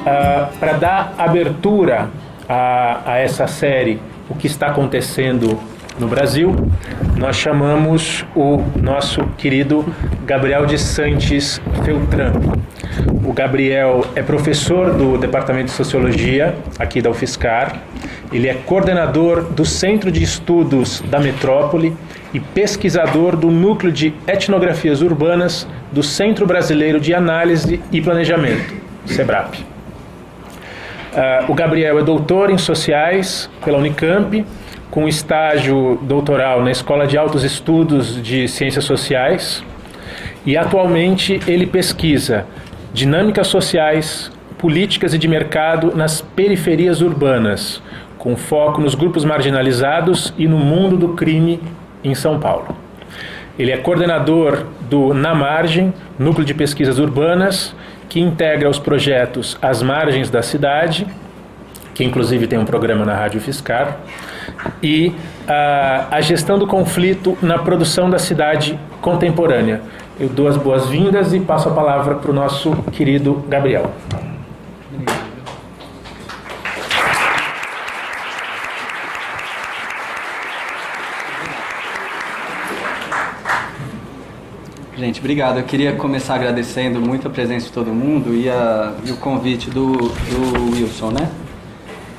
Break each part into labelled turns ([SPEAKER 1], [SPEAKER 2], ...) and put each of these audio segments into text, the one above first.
[SPEAKER 1] para dar abertura a essa série, o que está acontecendo no Brasil, nós chamamos o nosso querido Gabriel de Santis Feltran. O Gabriel é professor do Departamento de Sociologia aqui da UFSCar, ele é coordenador do Centro de Estudos da Metrópole e pesquisador do Núcleo de Etnografias Urbanas do Centro Brasileiro de Análise e Planejamento, SEBRAP. O Gabriel é doutor em Sociais pela Unicamp, com estágio doutoral na Escola de Altos Estudos de Ciências Sociais, e atualmente ele pesquisa dinâmicas sociais, políticas e de mercado nas periferias urbanas, com foco nos grupos marginalizados e no mundo do crime em São Paulo. Ele é coordenador do Na Margem, Núcleo de Pesquisas Urbanas, que integra os projetos As Margens da Cidade, que inclusive tem um programa na Rádio UFSCar, e a gestão do conflito na produção da cidade contemporânea. Eu dou as boas-vindas e passo a palavra para o nosso querido Gabriel.
[SPEAKER 2] Gente, obrigado. Eu queria começar agradecendo muito a presença de todo mundo e o convite do Wilson, né?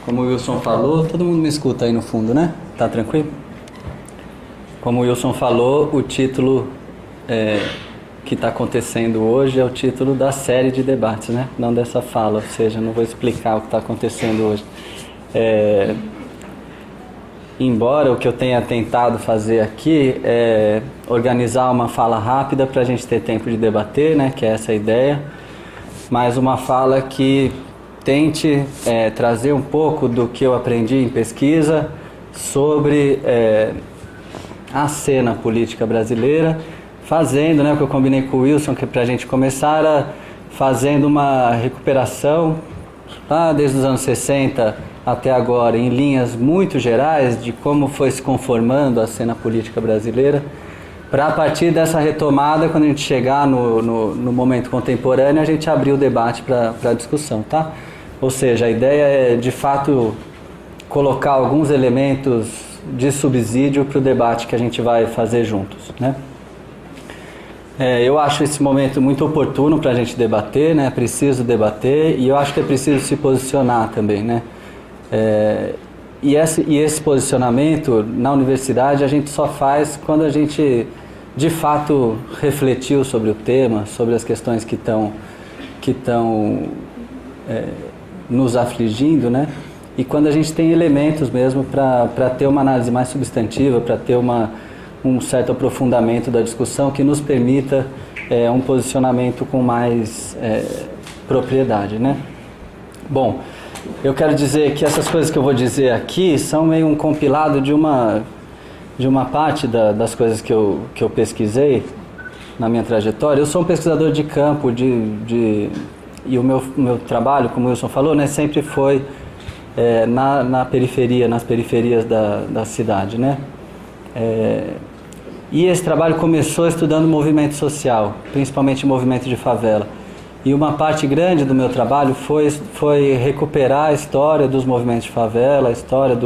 [SPEAKER 2] Como o Wilson falou, todo mundo me escuta aí no fundo, né? Tá tranquilo? Como o Wilson falou, o título que está acontecendo hoje é o título da série de debates, né? Não dessa fala, ou seja, não vou explicar o que está acontecendo hoje. Embora o que eu tenha tentado fazer aqui é organizar uma fala rápida para a gente ter tempo de debater, né? Que é essa a ideia, mas uma fala que tente trazer um pouco do que eu aprendi em pesquisa sobre a cena política brasileira, fazendo, né, o que eu combinei com o Wilson, que para a gente começar fazendo uma recuperação lá desde os anos 60 até agora, em linhas muito gerais, de como foi se conformando a cena política brasileira, para a partir dessa retomada, quando a gente chegar no momento contemporâneo, a gente abrir o debate para a discussão, tá? Ou seja, a ideia é, de fato, colocar alguns elementos de subsídio para o debate que a gente vai fazer juntos, né? Eu acho esse momento muito oportuno para a gente debater, né? É preciso debater e eu acho que é preciso se posicionar também, né? E esse posicionamento na universidade a gente só faz quando a gente de fato refletiu sobre o tema, sobre as questões que estão nos afligindo, né? E quando a gente tem elementos mesmo para ter uma análise mais substantiva, para ter um certo aprofundamento da discussão que nos permita um posicionamento com mais propriedade, né? Bom, eu quero dizer que essas coisas que eu vou dizer aqui são meio um compilado de uma parte das coisas que eu pesquisei na minha trajetória. Eu sou um pesquisador de campo e o meu trabalho, como o Wilson falou, né, sempre foi na periferia, nas periferias da cidade, né? E esse trabalho começou estudando movimento social, principalmente movimento de favela. E uma parte grande do meu trabalho foi recuperar a história dos movimentos de favela, a história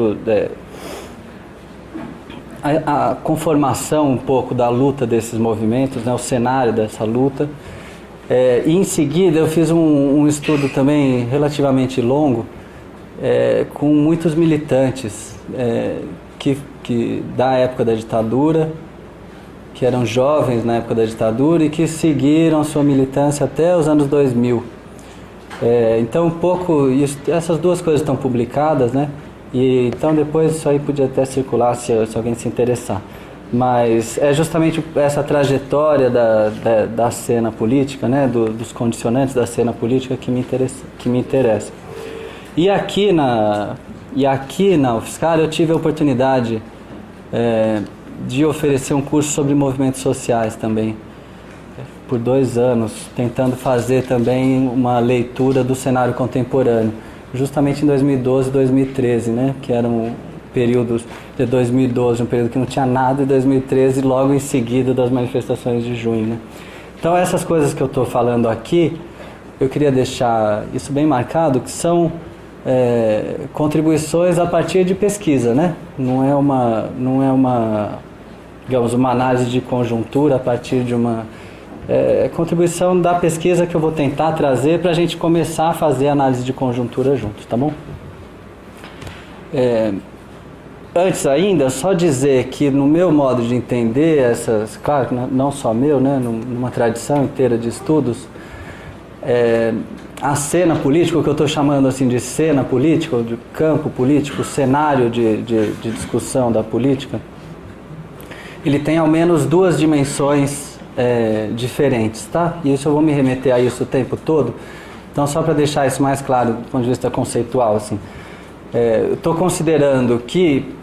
[SPEAKER 2] a conformação um pouco da luta desses movimentos, né, o cenário dessa luta. E em seguida eu fiz um estudo também relativamente longo com muitos militantes que da época da ditadura, que eram jovens na época da ditadura e que seguiram sua militância até os anos 2000. Então, essas duas coisas estão publicadas, né? E então depois isso aí podia até circular se alguém se interessar. Mas é justamente essa trajetória da cena política, né? Dos condicionantes da cena política que me interessa. E aqui na UFSCar eu tive a oportunidade de oferecer um curso sobre movimentos sociais também, por 2 anos, tentando fazer também uma leitura do cenário contemporâneo, justamente em 2012 e 2013, né, que eram períodos de 2012, um período que não tinha nada, e 2013 logo em seguida das manifestações de junho, né. Então essas coisas que eu estou falando aqui eu queria deixar isso bem marcado, que são contribuições a partir de pesquisa, né? Não é uma, digamos, uma análise de conjuntura a partir de uma contribuição da pesquisa que eu vou tentar trazer para a gente começar a fazer análise de conjuntura juntos, tá bom? Antes ainda, só dizer que no meu modo de entender essas, claro, não só meu, né, numa tradição inteira de estudos, a cena política, o que eu estou chamando assim de cena política, ou de campo político, cenário de discussão da política, ele tem ao menos duas dimensões diferentes, tá? E isso eu vou me remeter a isso o tempo todo. Então, só para deixar isso mais claro do ponto de vista conceitual, assim, eu estou considerando que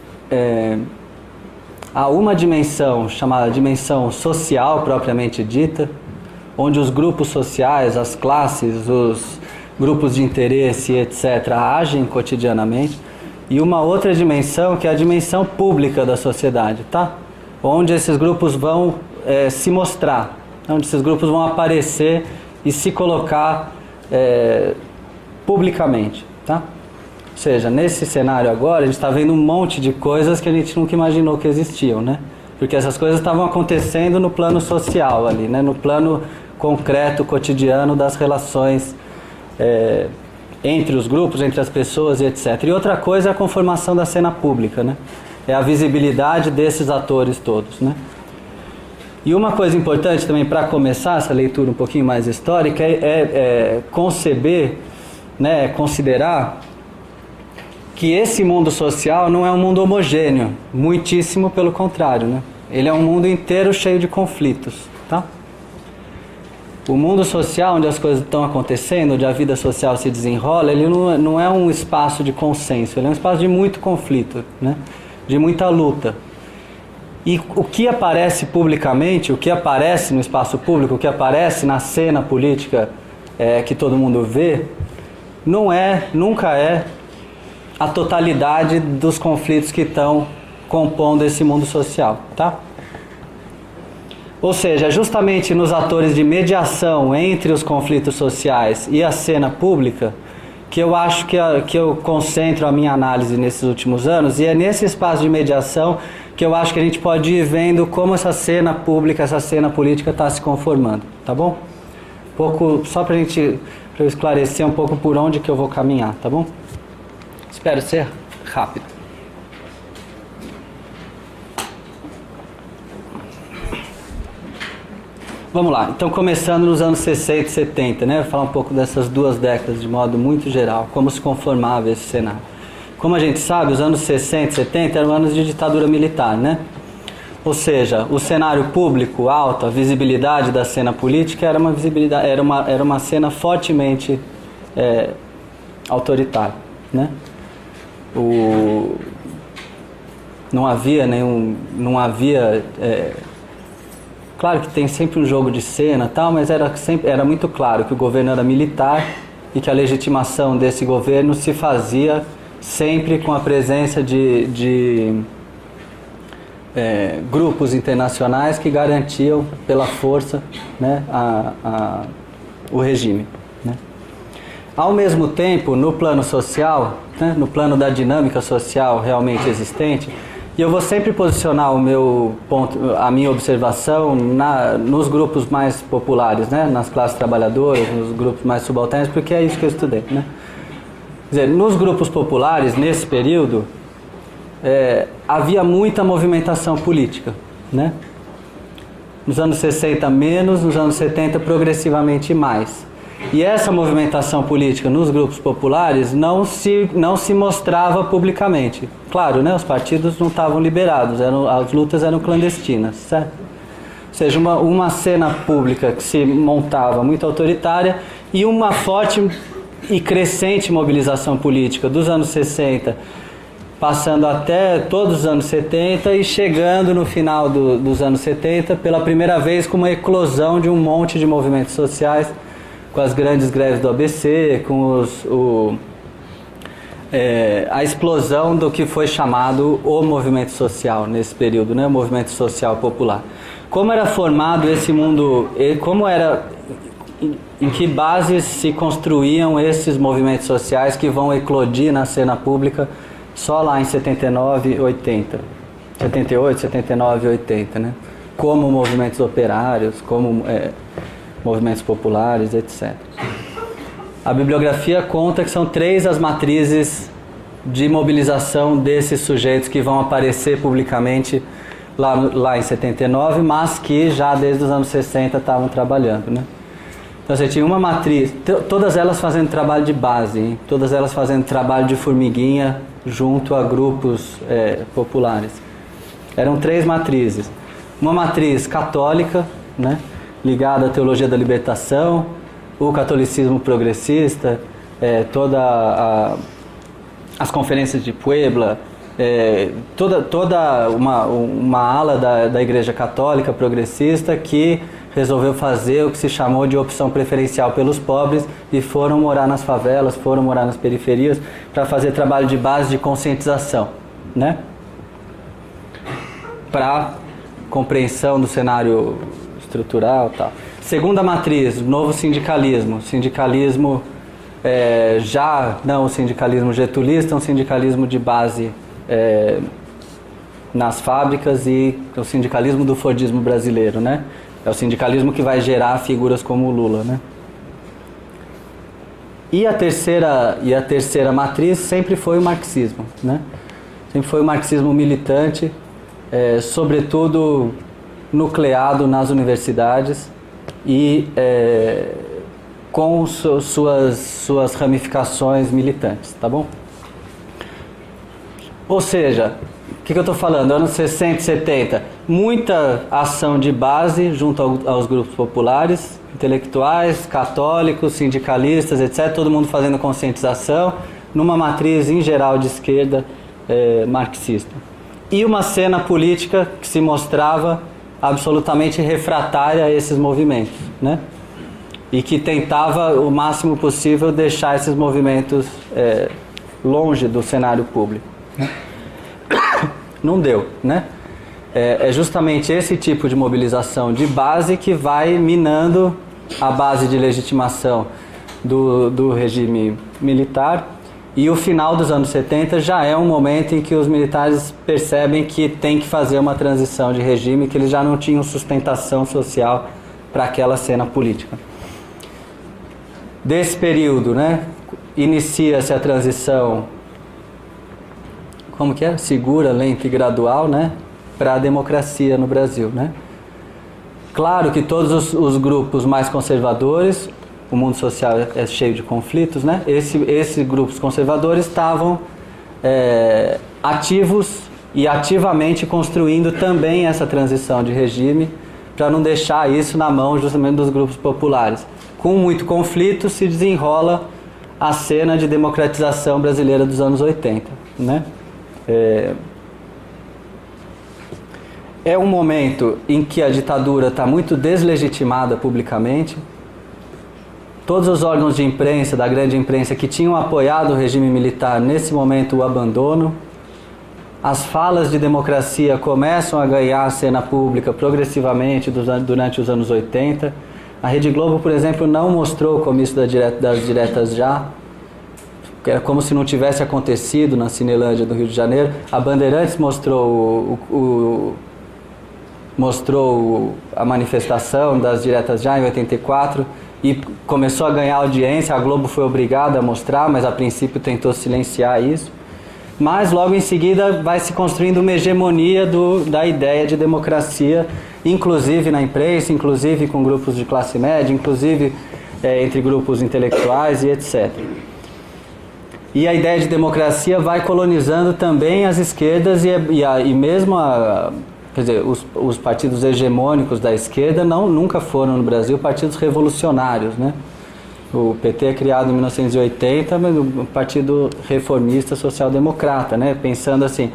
[SPEAKER 2] há uma dimensão chamada dimensão social propriamente dita, onde os grupos sociais, as classes, os grupos de interesse, etc., agem cotidianamente, e uma outra dimensão que é a dimensão pública da sociedade, tá? Onde esses grupos vão se mostrar, onde esses grupos vão aparecer e se colocar publicamente, tá? Ou seja, nesse cenário agora, a gente está vendo um monte de coisas que a gente nunca imaginou que existiam, né? Porque essas coisas estavam acontecendo no plano social ali, né? No plano concreto, cotidiano das relações entre os grupos, entre as pessoas e etc. E outra coisa é a conformação da cena pública, né? É a visibilidade desses atores todos, né? E uma coisa importante também para começar essa leitura um pouquinho mais histórica é conceber, né, considerar que esse mundo social não é um mundo homogêneo, muitíssimo pelo contrário, né? Ele é um mundo inteiro cheio de conflitos, tá? O mundo social, onde as coisas estão acontecendo, onde a vida social se desenrola, ele não é um espaço de consenso, ele é um espaço de muito conflito, né? De muita luta. E o que aparece publicamente, o que aparece no espaço público, o que aparece na cena política que todo mundo vê, nunca é a totalidade dos conflitos que estão compondo esse mundo social, tá? Ou seja, justamente nos atores de mediação entre os conflitos sociais e a cena pública, que eu acho que eu concentro a minha análise nesses últimos anos, e é nesse espaço de mediação que eu acho que a gente pode ir vendo como essa cena pública, essa cena política está se conformando, tá bom? Um pouco, só para eu esclarecer um pouco por onde que eu vou caminhar, tá bom? Espero ser rápido. Vamos lá, então começando nos anos 60 e 70, né? Vou falar um pouco dessas duas décadas de modo muito geral, como se conformava esse cenário. Como a gente sabe, os anos 60 e 70 eram anos de ditadura militar, né? Ou seja, o cenário público alto, a visibilidade da cena política era uma cena fortemente autoritária, né? Não havia claro que tem sempre um jogo de cena, tal, mas era muito claro que o governo era militar e que a legitimação desse governo se fazia sempre com a presença de grupos internacionais que garantiam pela força, né, o regime, né? Ao mesmo tempo, no plano social, né, no plano da dinâmica social realmente existente, e eu vou sempre posicionar a minha observação nos grupos mais populares, né, nas classes trabalhadoras, nos grupos mais subalternos, porque é isso que eu estudei, né? Quer dizer, nos grupos populares, nesse período, havia muita movimentação política, né? Nos anos 60 menos, nos anos 70 progressivamente mais. E essa movimentação política nos grupos populares não se mostrava publicamente. Claro, né, os partidos não estavam liberados, as lutas eram clandestinas, certo? Ou seja, uma cena pública que se montava muito autoritária e uma forte e crescente mobilização política dos anos 60, passando até todos os anos 70 e chegando no final dos anos 70, pela primeira vez com uma eclosão de um monte de movimentos sociais, com as grandes greves do ABC, com a explosão do que foi chamado o movimento social nesse período, né? O movimento social popular. Como era formado esse mundo, como era em que bases se construíam esses movimentos sociais que vão eclodir na cena pública só lá em 79, 80. 78, 79 e 80, né? Como movimentos operários, como movimentos populares, etc. A bibliografia conta que são 3 as matrizes de mobilização desses sujeitos que vão aparecer publicamente lá em 79, mas que já desde os anos 60 estavam trabalhando, né? Então você tinha uma matriz, todas elas fazendo trabalho de base, hein? Todas elas fazendo trabalho de formiguinha junto a grupos populares. Eram 3 matrizes. Uma matriz católica, né, ligada à teologia da libertação, o catolicismo progressista, as conferências de Puebla, toda uma ala da Igreja Católica progressista que resolveu fazer o que se chamou de opção preferencial pelos pobres e foram morar nas favelas, foram morar nas periferias para fazer trabalho de base de conscientização, né? Para compreensão do cenário estrutural e tal. Segunda matriz, novo sindicalismo. Sindicalismo já não o sindicalismo getulista, um sindicalismo de base nas fábricas e o sindicalismo do fordismo brasileiro, né? É o sindicalismo que vai gerar figuras como o Lula, né? E a terceira matriz sempre foi o marxismo, né? Sempre foi o marxismo militante, sobretudo nucleado nas universidades e com suas ramificações militantes, tá bom? Ou seja, o que eu estou falando? Anos 60 e 70, muita ação de base junto aos grupos populares, intelectuais, católicos, sindicalistas, etc. Todo mundo fazendo conscientização, numa matriz em geral de esquerda marxista. E uma cena política que se mostrava absolutamente refratária a esses movimentos, né? E que tentava o máximo possível deixar esses movimentos longe do cenário público. Não deu, né? É justamente esse tipo de mobilização de base que vai minando a base de legitimação do regime militar, e o final dos anos 70 já é um momento em que os militares percebem que tem que fazer uma transição de regime, que eles já não tinham sustentação social para aquela cena política. Desse período, né, inicia-se a transição, como que é? Segura, lenta e gradual, né, para a democracia no Brasil, né? Claro que todos os grupos mais conservadores, o mundo social é cheio de conflitos, né? Esses grupos conservadores estavam ativos e ativamente construindo também essa transição de regime para não deixar isso na mão justamente dos grupos populares. Com muito conflito se desenrola a cena de democratização brasileira dos anos 80, né? É um momento em que a ditadura está muito deslegitimada publicamente. Todos os órgãos de imprensa, da grande imprensa, que tinham apoiado o regime militar, nesse momento o abandonam. As falas de democracia começam a ganhar a cena pública progressivamente durante os anos 80. A Rede Globo, por exemplo, não mostrou o comício das diretas já. Era como se não tivesse acontecido na Cinelândia do Rio de Janeiro. A Bandeirantes mostrou a manifestação das diretas já em 84 e começou a ganhar audiência. A Globo foi obrigada a mostrar, mas a princípio tentou silenciar isso. Mas logo em seguida vai se construindo uma hegemonia da ideia de democracia, inclusive na imprensa, inclusive com grupos de classe média, inclusive entre grupos intelectuais e etc. E a ideia de democracia vai colonizando também as esquerdas e mesmo quer dizer, os partidos hegemônicos da esquerda nunca foram no Brasil partidos revolucionários, né? O PT é criado em 1980, mas o Partido Reformista Social-Democrata, né? Pensando assim,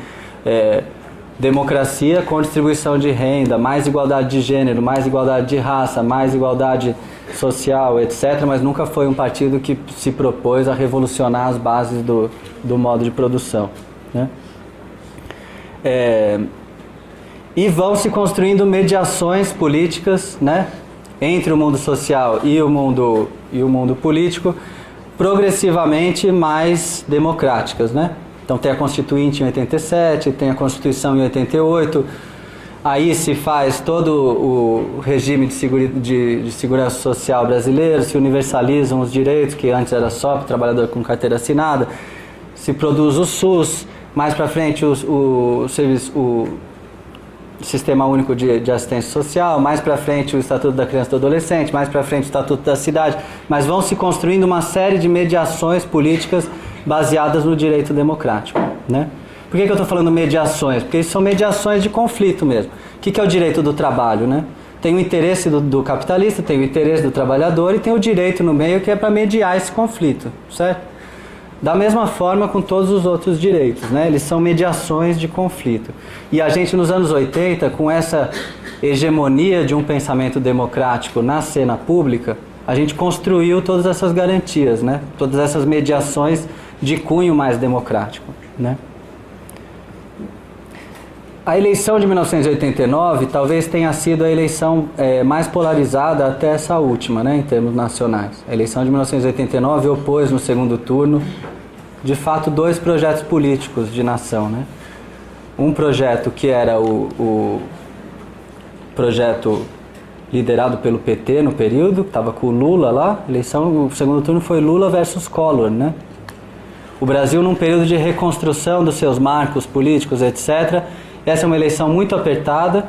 [SPEAKER 2] democracia com distribuição de renda, mais igualdade de gênero, mais igualdade de raça, mais igualdade social, etc. Mas nunca foi um partido que se propôs a revolucionar as bases do modo de produção, né? E vão se construindo mediações políticas, né, entre o mundo social e o mundo político, progressivamente mais democráticas, né? Então tem a Constituinte em 87, tem a Constituição em 88, aí se faz todo o regime de segurança social brasileiro, se universalizam os direitos, que antes era só para o trabalhador com carteira assinada, se produz o SUS, mais para frente o Sistema Único de Assistência Social, mais para frente o Estatuto da Criança e do Adolescente, mais para frente o Estatuto da Cidade, mas vão se construindo uma série de mediações políticas baseadas no direito democrático, né? Por que eu estou falando mediações? Porque isso são mediações de conflito mesmo. O que é o direito do trabalho, né? Tem o interesse do capitalista, tem o interesse do trabalhador e tem o direito no meio que é para mediar esse conflito, certo? Da mesma forma com todos os outros direitos, né? Eles são mediações de conflito. E a gente nos anos 80, com essa hegemonia de um pensamento democrático na cena pública, a gente construiu todas essas garantias, né? Todas essas mediações de cunho mais democrático, né? A eleição de 1989 talvez tenha sido a eleição mais polarizada até essa última, né, em termos nacionais. A eleição de 1989 opôs no segundo turno, de fato, dois projetos políticos de nação, né? Um projeto que era o projeto liderado pelo PT no período, que estava com o Lula lá. O segundo turno foi Lula versus Collor, né? O Brasil num período de reconstrução dos seus marcos políticos, etc. Essa é uma eleição muito apertada,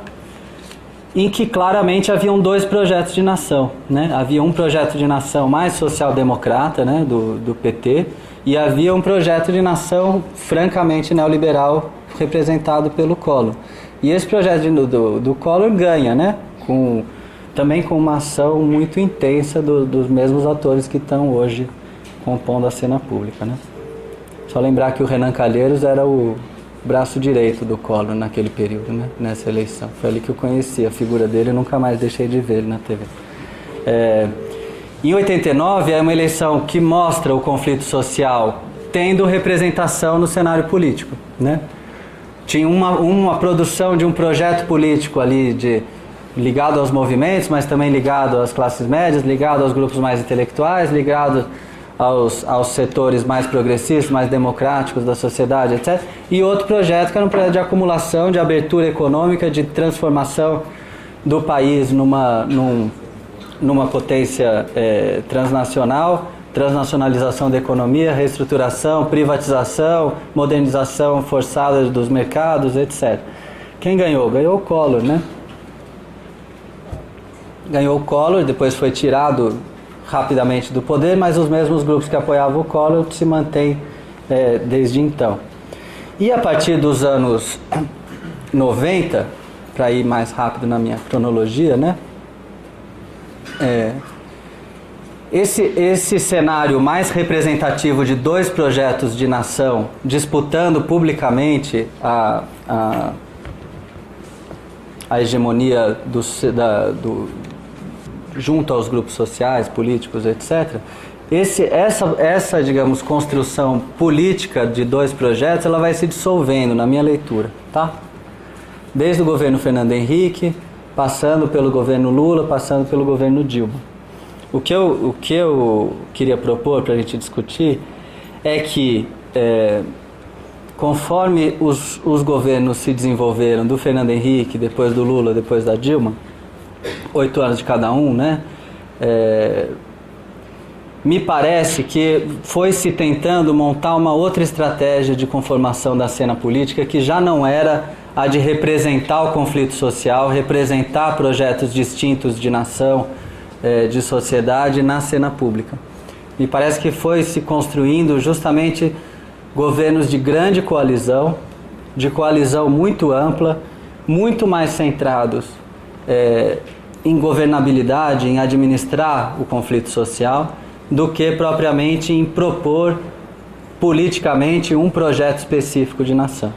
[SPEAKER 2] em que claramente haviam dois projetos de nação, né? Havia um projeto de nação mais social-democrata, né, do PT, e havia um projeto de nação francamente neoliberal representado pelo Collor. E esse projeto do Collor ganha, né? Também com uma ação muito intensa dos mesmos atores que estão hoje compondo a cena pública, né? Só lembrar que o Renan Calheiros era o braço direito do Collor naquele período, né? Nessa eleição. Foi ali que eu conheci a figura dele e nunca mais deixei de ver ele na TV. Em 89 é uma eleição que mostra o conflito social tendo representação no cenário político, né? Tinha uma produção de um projeto político ali ligado aos movimentos, mas também ligado às classes médias, ligado aos grupos mais intelectuais, ligado aos setores mais progressistas, mais democráticos da sociedade, etc. E outro projeto que era um projeto de acumulação, de abertura econômica, de transformação do país numa potência transnacional, transnacionalização da economia, reestruturação, privatização, modernização forçada dos mercados, etc. Quem ganhou? Ganhou o Collor, né? Ganhou o Collor, depois foi tirado rapidamente do poder, mas os mesmos grupos que apoiavam o Collor se mantêm desde então. E a partir dos anos 90, para ir mais rápido na minha cronologia, né? Esse cenário mais representativo de dois projetos de nação disputando publicamente a hegemonia junto aos grupos sociais, políticos, etc. Essa, digamos, construção política de dois projetos, ela vai se dissolvendo na minha leitura, tá? Desde o governo Fernando Henrique, passando pelo governo Lula, passando pelo governo Dilma. O que eu queria propor para a gente discutir é que, conforme os governos se desenvolveram, do Fernando Henrique, depois do Lula, depois da Dilma, 8 anos de cada um, né? Me parece que foi se tentando montar uma outra estratégia de conformação da cena política que já não era a de representar o conflito social, representar projetos distintos de nação, de sociedade na cena pública. Me parece que foi se construindo justamente governos de grande coalizão, de coalizão muito ampla, muito mais centrados em governabilidade, em administrar o conflito social, do que propriamente em propor politicamente um projeto específico de nação.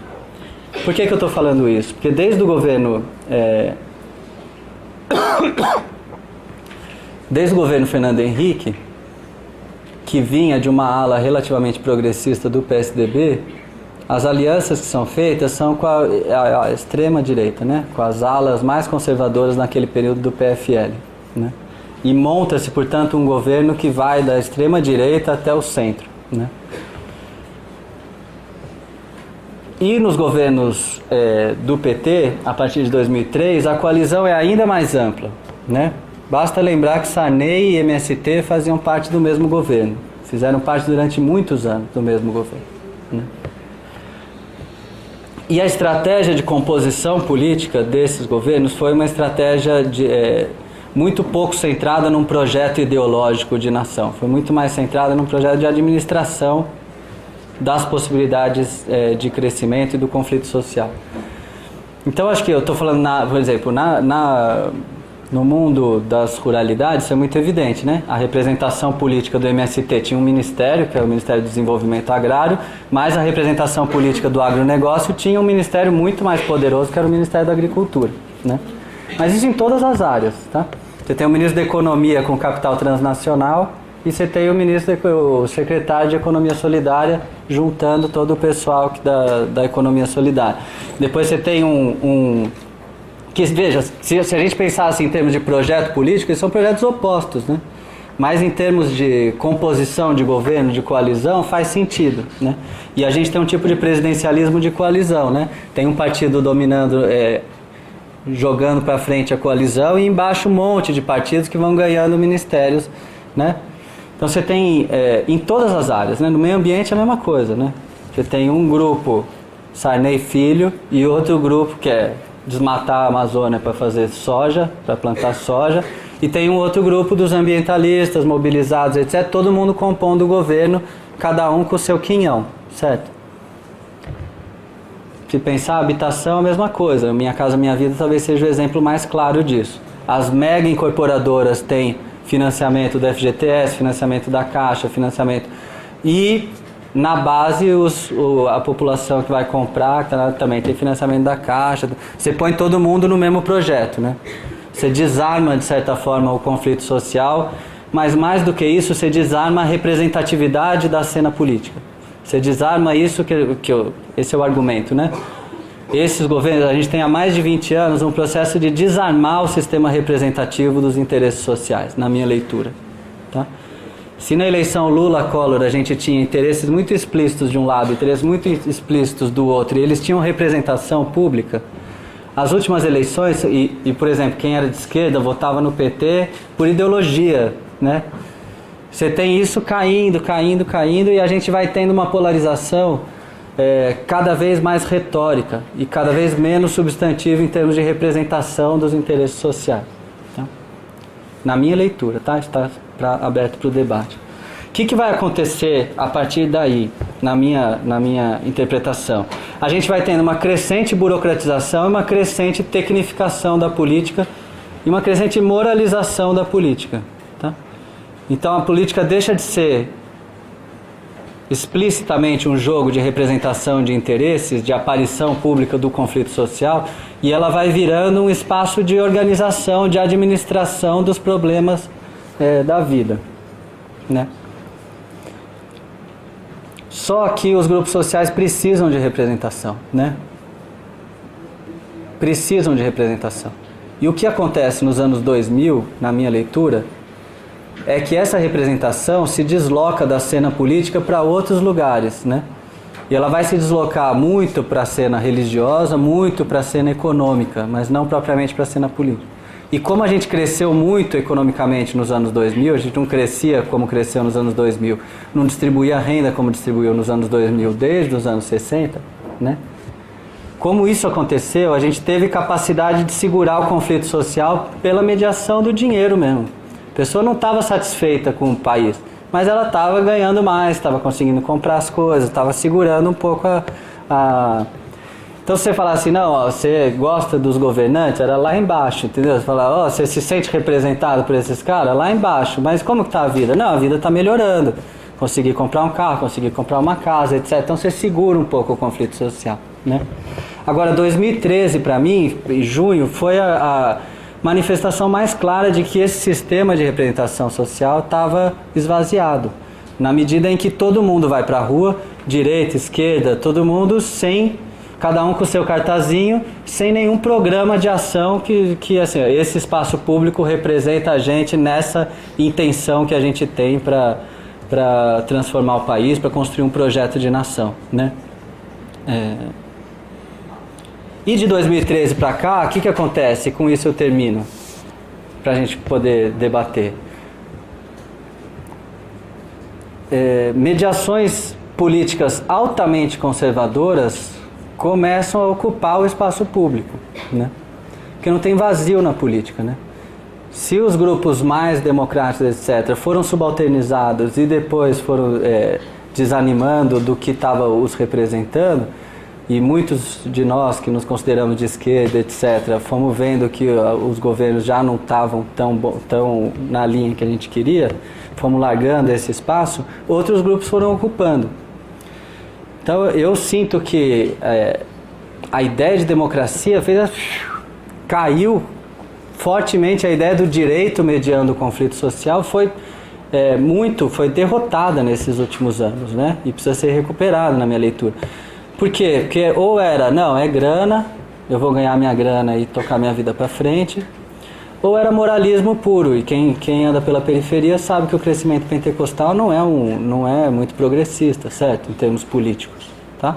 [SPEAKER 2] Por que eu estou falando isso? Porque desde o governo Fernando Henrique, que vinha de uma ala relativamente progressista do PSDB, as alianças que são feitas são com a extrema-direita, né? Com as alas mais conservadoras naquele período do PFL, né? E monta-se, portanto, um governo que vai da extrema-direita até o centro, né? E nos governos do PT, a partir de 2003, a coalizão é ainda mais ampla, né? Basta lembrar que Sarney e MST faziam parte do mesmo governo. Fizeram parte durante muitos anos do mesmo governo, né? E a estratégia de composição política desses governos foi uma estratégia muito pouco centrada num projeto ideológico de nação. Foi muito mais centrada num projeto de administração das possibilidades de crescimento e do conflito social. Então, acho que eu estou falando, por exemplo, no mundo das ruralidades, isso é muito evidente, né? A representação política do MST tinha um ministério, que é o Ministério do Desenvolvimento Agrário, mas a representação política do agronegócio tinha um ministério muito mais poderoso, que era o Ministério da Agricultura, né? Mas isso em todas as áreas, tá? Você tem o ministro da Economia com capital transnacional e você tem o secretário de Economia Solidária juntando todo o pessoal da Economia Solidária. Depois você tem que, veja, se a gente pensar assim, em termos de projeto político, eles são projetos opostos, né? Mas em termos de composição de governo, de coalizão, faz sentido, né? E a gente tem um tipo de presidencialismo de coalizão, né? Tem um partido dominando, jogando para frente a coalizão, e embaixo um monte de partidos que vão ganhando ministérios, né? Então você tem em todas as áreas, né? No meio ambiente é a mesma coisa, né? Você tem um grupo Sarney Filho e outro grupo que é desmatar a Amazônia para fazer soja, para plantar soja, e tem um outro grupo dos ambientalistas mobilizados, etc., todo mundo compondo o governo, cada um com o seu quinhão, certo? Se pensar habitação, a mesma coisa. Minha Casa Minha Vida talvez seja o exemplo mais claro disso. As mega incorporadoras têm financiamento do FGTS, financiamento da Caixa, financiamento... E na base a população que vai comprar também tem financiamento da Caixa. Você põe todo mundo no mesmo projeto, né? Você desarma, de certa forma, o conflito social, mas mais do que isso, você desarma a representatividade da cena política. Você desarma isso, esse é o argumento, né? Esses governos, a gente tem há mais de 20 anos um processo de desarmar o sistema representativo dos interesses sociais, na minha leitura, tá? Se na eleição Lula-Collor a gente tinha interesses muito explícitos de um lado e interesses muito explícitos do outro, e eles tinham representação pública, as últimas eleições, por exemplo, quem era de esquerda votava no PT por ideologia, né? Você tem isso caindo, e a gente vai tendo uma polarização cada vez mais retórica e cada vez menos substantiva em termos de representação dos interesses sociais. Tá? Na minha leitura, tá? Está aberto para o debate. O que vai acontecer a partir daí, na minha interpretação? A gente vai tendo uma crescente burocratização e uma crescente tecnificação da política e uma crescente moralização da política. Tá? Então a política deixa de ser explicitamente um jogo de representação de interesses, de aparição pública do conflito social, e ela vai virando um espaço de organização, de administração dos problemas da vida, né? Só que os grupos sociais precisam de representação, né? Precisam de representação. E o que acontece nos anos 2000, na minha leitura, é que essa representação se desloca da cena política para outros lugares, né? E ela vai se deslocar muito para a cena religiosa, muito para a cena econômica, mas não propriamente para a cena política. E como a gente cresceu muito economicamente nos anos 2000, a gente não crescia como cresceu nos anos 2000, não distribuía renda como distribuiu nos anos 2000 desde os anos 60, né? Como isso aconteceu, a gente teve capacidade de segurar o conflito social pela mediação do dinheiro mesmo. A pessoa não estava satisfeita com o país, mas ela estava ganhando mais, estava conseguindo comprar as coisas, estava segurando um pouco Então, se você falar assim, não, ó, você gosta dos governantes, era lá embaixo, entendeu? Você fala, ó, você se sente representado por esses caras? Lá embaixo. Mas como que está a vida? Não, a vida está melhorando. Consegui comprar um carro, consegui comprar uma casa, etc. Então, você segura um pouco o conflito social, né? Agora, 2013, para mim, em junho, foi a manifestação mais clara de que esse sistema de representação social estava esvaziado. Na medida em que todo mundo vai para a rua, direita, esquerda, todo mundo sem cada um com o seu cartazinho, sem nenhum programa de ação que assim, esse espaço público representa a gente nessa intenção que a gente tem para transformar o país, para construir um projeto de nação, né? E de 2013 para cá, o que acontece? Com isso eu termino, para a gente poder debater. Mediações políticas altamente conservadoras começam a ocupar o espaço público, né? Porque não tem vazio na política, né? Se os grupos mais democráticos, etc., foram subalternizados e depois foram desanimando do que estava os representando, e muitos de nós que nos consideramos de esquerda, etc., fomos vendo que os governos já não estavam tão na linha que a gente queria, fomos largando esse espaço, outros grupos foram ocupando. Então eu sinto que a ideia de democracia caiu fortemente, a ideia do direito mediando o conflito social foi derrotada nesses últimos anos, né? E precisa ser recuperado na minha leitura. Por quê? Porque ou era, não, é grana, eu vou ganhar minha grana e tocar minha vida para frente, ou era moralismo puro, e quem anda pela periferia sabe que o crescimento pentecostal não é muito progressista, certo? Em termos políticos, tá?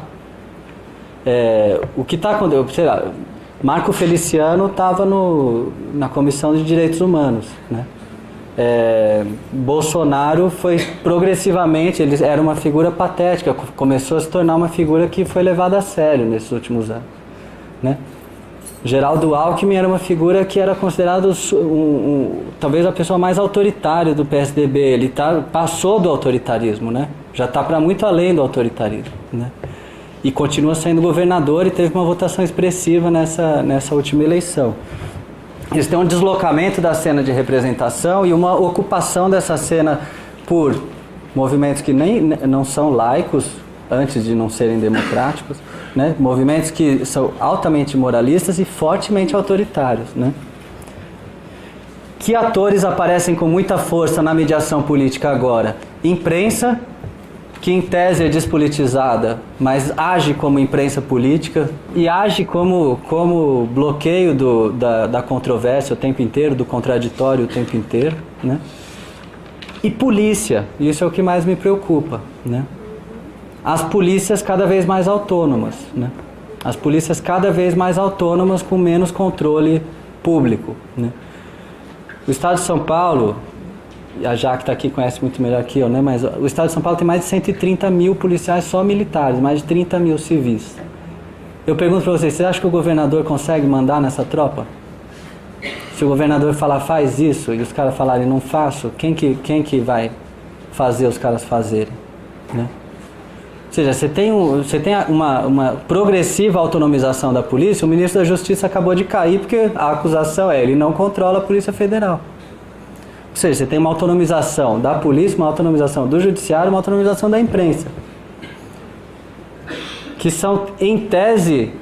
[SPEAKER 2] O que está acontecendo, sei lá, Marco Feliciano estava na Comissão de Direitos Humanos, né? Bolsonaro foi progressivamente, ele era uma figura patética, começou a se tornar uma figura que foi levada a sério nesses últimos anos, né? Geraldo Alckmin era uma figura que era considerado talvez a pessoa mais autoritária do PSDB. Ele passou do autoritarismo, né? Já está para muito além do autoritarismo, né? E continua sendo governador e teve uma votação expressiva nessa última eleição. Eles têm um deslocamento da cena de representação e uma ocupação dessa cena por movimentos que não são laicos, antes de não serem democráticos, né? Movimentos que são altamente moralistas e fortemente autoritários, né? Que atores aparecem com muita força na mediação política agora? Imprensa, que em tese é despolitizada, mas age como imprensa política e age como bloqueio da controvérsia o tempo inteiro, do contraditório o tempo inteiro, né? E polícia, isso é o que mais me preocupa, né? As polícias cada vez mais autônomas, né? As polícias cada vez mais autônomas com menos controle público, né? O Estado de São Paulo, a Jaque está aqui, conhece muito melhor que eu, né? Mas o Estado de São Paulo tem mais de 130 mil policiais só militares, mais de 30 mil civis. Eu pergunto para vocês, você acha que o governador consegue mandar nessa tropa? Se o governador falar, faz isso, e os caras falarem, não faço, quem que vai fazer os caras fazerem, né? Ou seja, você tem uma progressiva autonomização da polícia. O ministro da Justiça acabou de cair porque a acusação ele não controla a Polícia Federal. Ou seja, você tem uma autonomização da polícia, uma autonomização do judiciário, uma autonomização da imprensa. Que são, em tese,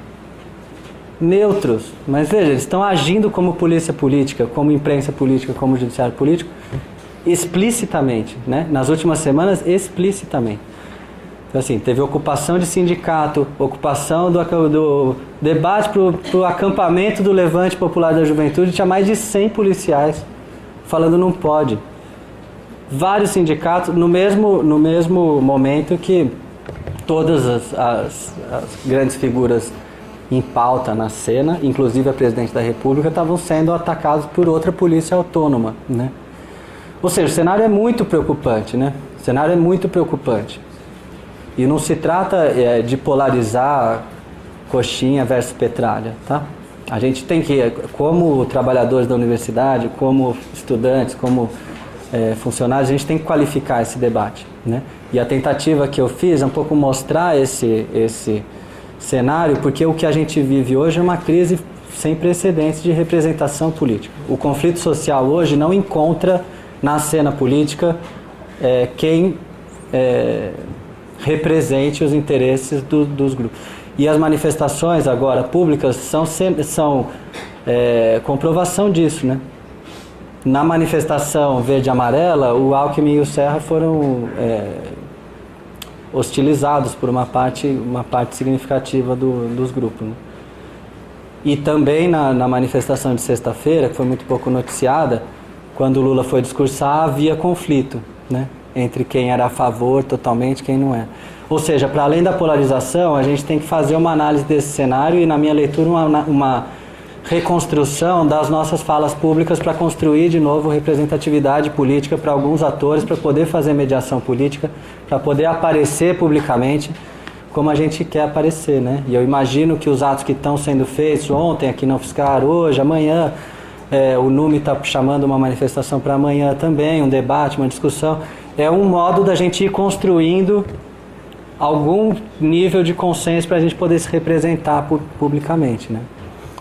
[SPEAKER 2] neutros. Mas veja, eles estão agindo como polícia política, como imprensa política, como judiciário político, explicitamente, né? Nas últimas semanas, explicitamente. Então, assim, teve ocupação de sindicato, ocupação do debate para o acampamento do Levante Popular da Juventude, tinha mais de 100 policiais falando não pode. Vários sindicatos, no mesmo momento que todas as grandes figuras em pauta na cena, inclusive a presidente da República, estavam sendo atacados por outra polícia autônoma, né? Ou seja, o cenário é muito preocupante, né? O cenário é muito preocupante. E não se trata de polarizar coxinha versus petralha, tá? A gente tem que, como trabalhadores da universidade, como estudantes, como funcionários, a gente tem que qualificar esse debate, né? E a tentativa que eu fiz é um pouco mostrar esse cenário, porque o que a gente vive hoje é uma crise sem precedentes de representação política. O conflito social hoje não encontra na cena política quem represente os interesses dos grupos. E as manifestações agora públicas são comprovação disso, né? Na manifestação verde-amarela, o Alckmin e o Serra foram hostilizados por uma parte significativa dos grupos, né? E também na manifestação de sexta-feira, que foi muito pouco noticiada, quando o Lula foi discursar, havia conflito, né, entre quem era a favor totalmente e quem não é. Ou seja, para além da polarização, a gente tem que fazer uma análise desse cenário e, na minha leitura, uma reconstrução das nossas falas públicas para construir de novo representatividade política para alguns atores, para poder fazer mediação política, para poder aparecer publicamente como a gente quer aparecer, né? E eu imagino que os atos que estão sendo feitos ontem, aqui na UFSCar, hoje, amanhã, o NUME está chamando uma manifestação para amanhã também, um debate, uma discussão, é um modo da gente ir construindo algum nível de consenso para a gente poder se representar publicamente, né?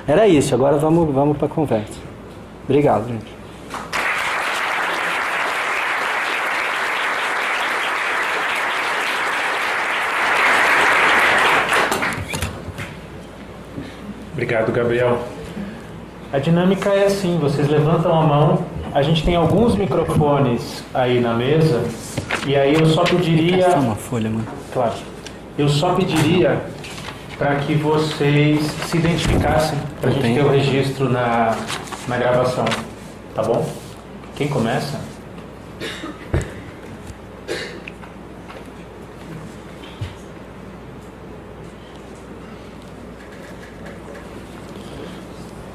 [SPEAKER 2] Era isso, agora vamos para a conversa. Obrigado, gente.
[SPEAKER 1] Obrigado, Gabriel. A dinâmica é assim, vocês levantam a mão, a gente tem alguns microfones aí na mesa, e aí eu só pediria...
[SPEAKER 2] Só uma folha, mano.
[SPEAKER 1] Claro. Eu só pediria para que vocês se identificassem, para a gente ter o registro na gravação, tá bom? Quem começa?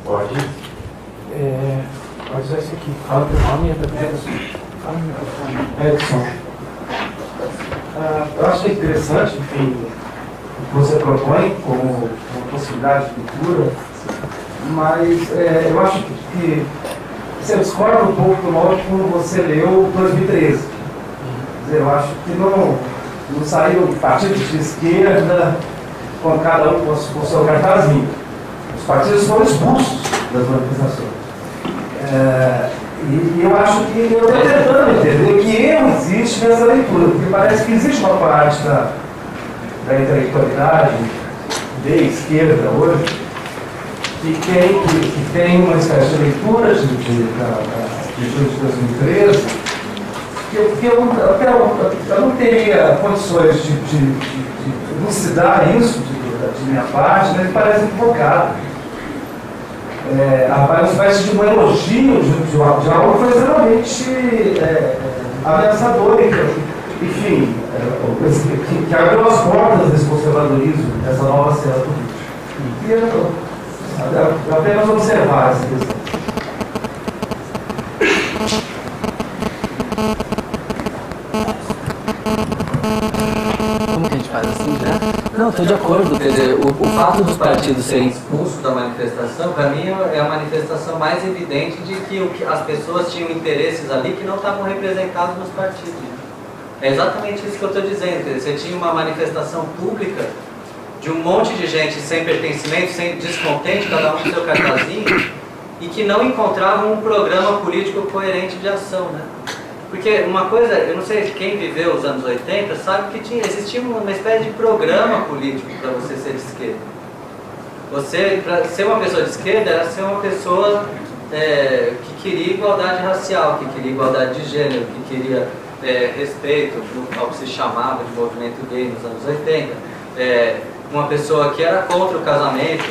[SPEAKER 1] Pode. Pode usar esse aqui. Fala o teu nome e a apresentação. Fala o microfone.
[SPEAKER 3] Edson. Eu acho interessante, enfim, o que você propõe como uma possibilidade de cultura, mas eu acho que você discorda um pouco do modo como você leu 2013. Eu acho que não saiu partidos de esquerda, com cada um com o seu cartazinho. Os partidos foram expulsos das manifestações. E eu acho que eu estou tentando entender que erro existe nessa leitura, porque parece que existe uma parte da intelectualidade de esquerda hoje que tem uma espécie de leitura de 2013 que eu não teria condições de elucidar isso de minha parte, mas parece equivocado. Uma espécie de um elogio de algo que foi extremamente ameaçador, enfim, que abriu as portas desse conservadorismo, dessa nova cena política. E eu apenas observar essa questão.
[SPEAKER 2] Como que a gente faz assim já? Não, estou de acordo. Quer dizer, o fato dos partidos serem expulsos da manifestação, para mim, é a manifestação mais evidente de que as pessoas tinham interesses ali que não estavam representados nos partidos. É exatamente isso que eu estou dizendo. Quer dizer, você tinha uma manifestação pública de um monte de gente sem pertencimento, sem descontente, cada um com seu cartazinho, e que não encontravam um programa político coerente de ação, né? Porque uma coisa, eu não sei quem viveu os anos 80, sabe que existia uma espécie de programa político para você ser de esquerda. Você, para ser uma pessoa de esquerda, era ser uma pessoa que queria igualdade racial, que queria igualdade de gênero, que queria respeito ao que se chamava de movimento gay nos anos 80. Uma pessoa que era contra o casamento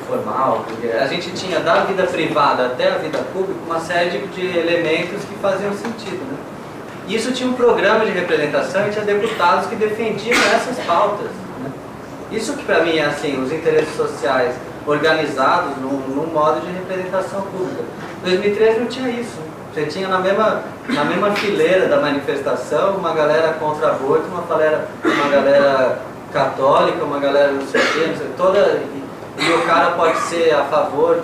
[SPEAKER 2] formal. A gente tinha da vida privada até a vida pública uma série de elementos que faziam sentido, né? Isso tinha um programa de representação e tinha deputados que defendiam essas pautas, né? Isso que para mim é assim, os interesses sociais organizados num modo de representação pública. Em 2013 não tinha isso. Você tinha na mesma fileira da manifestação uma galera contra aborto, uma galera católica, uma galera não sei o quê, não sei, e o cara pode ser a favor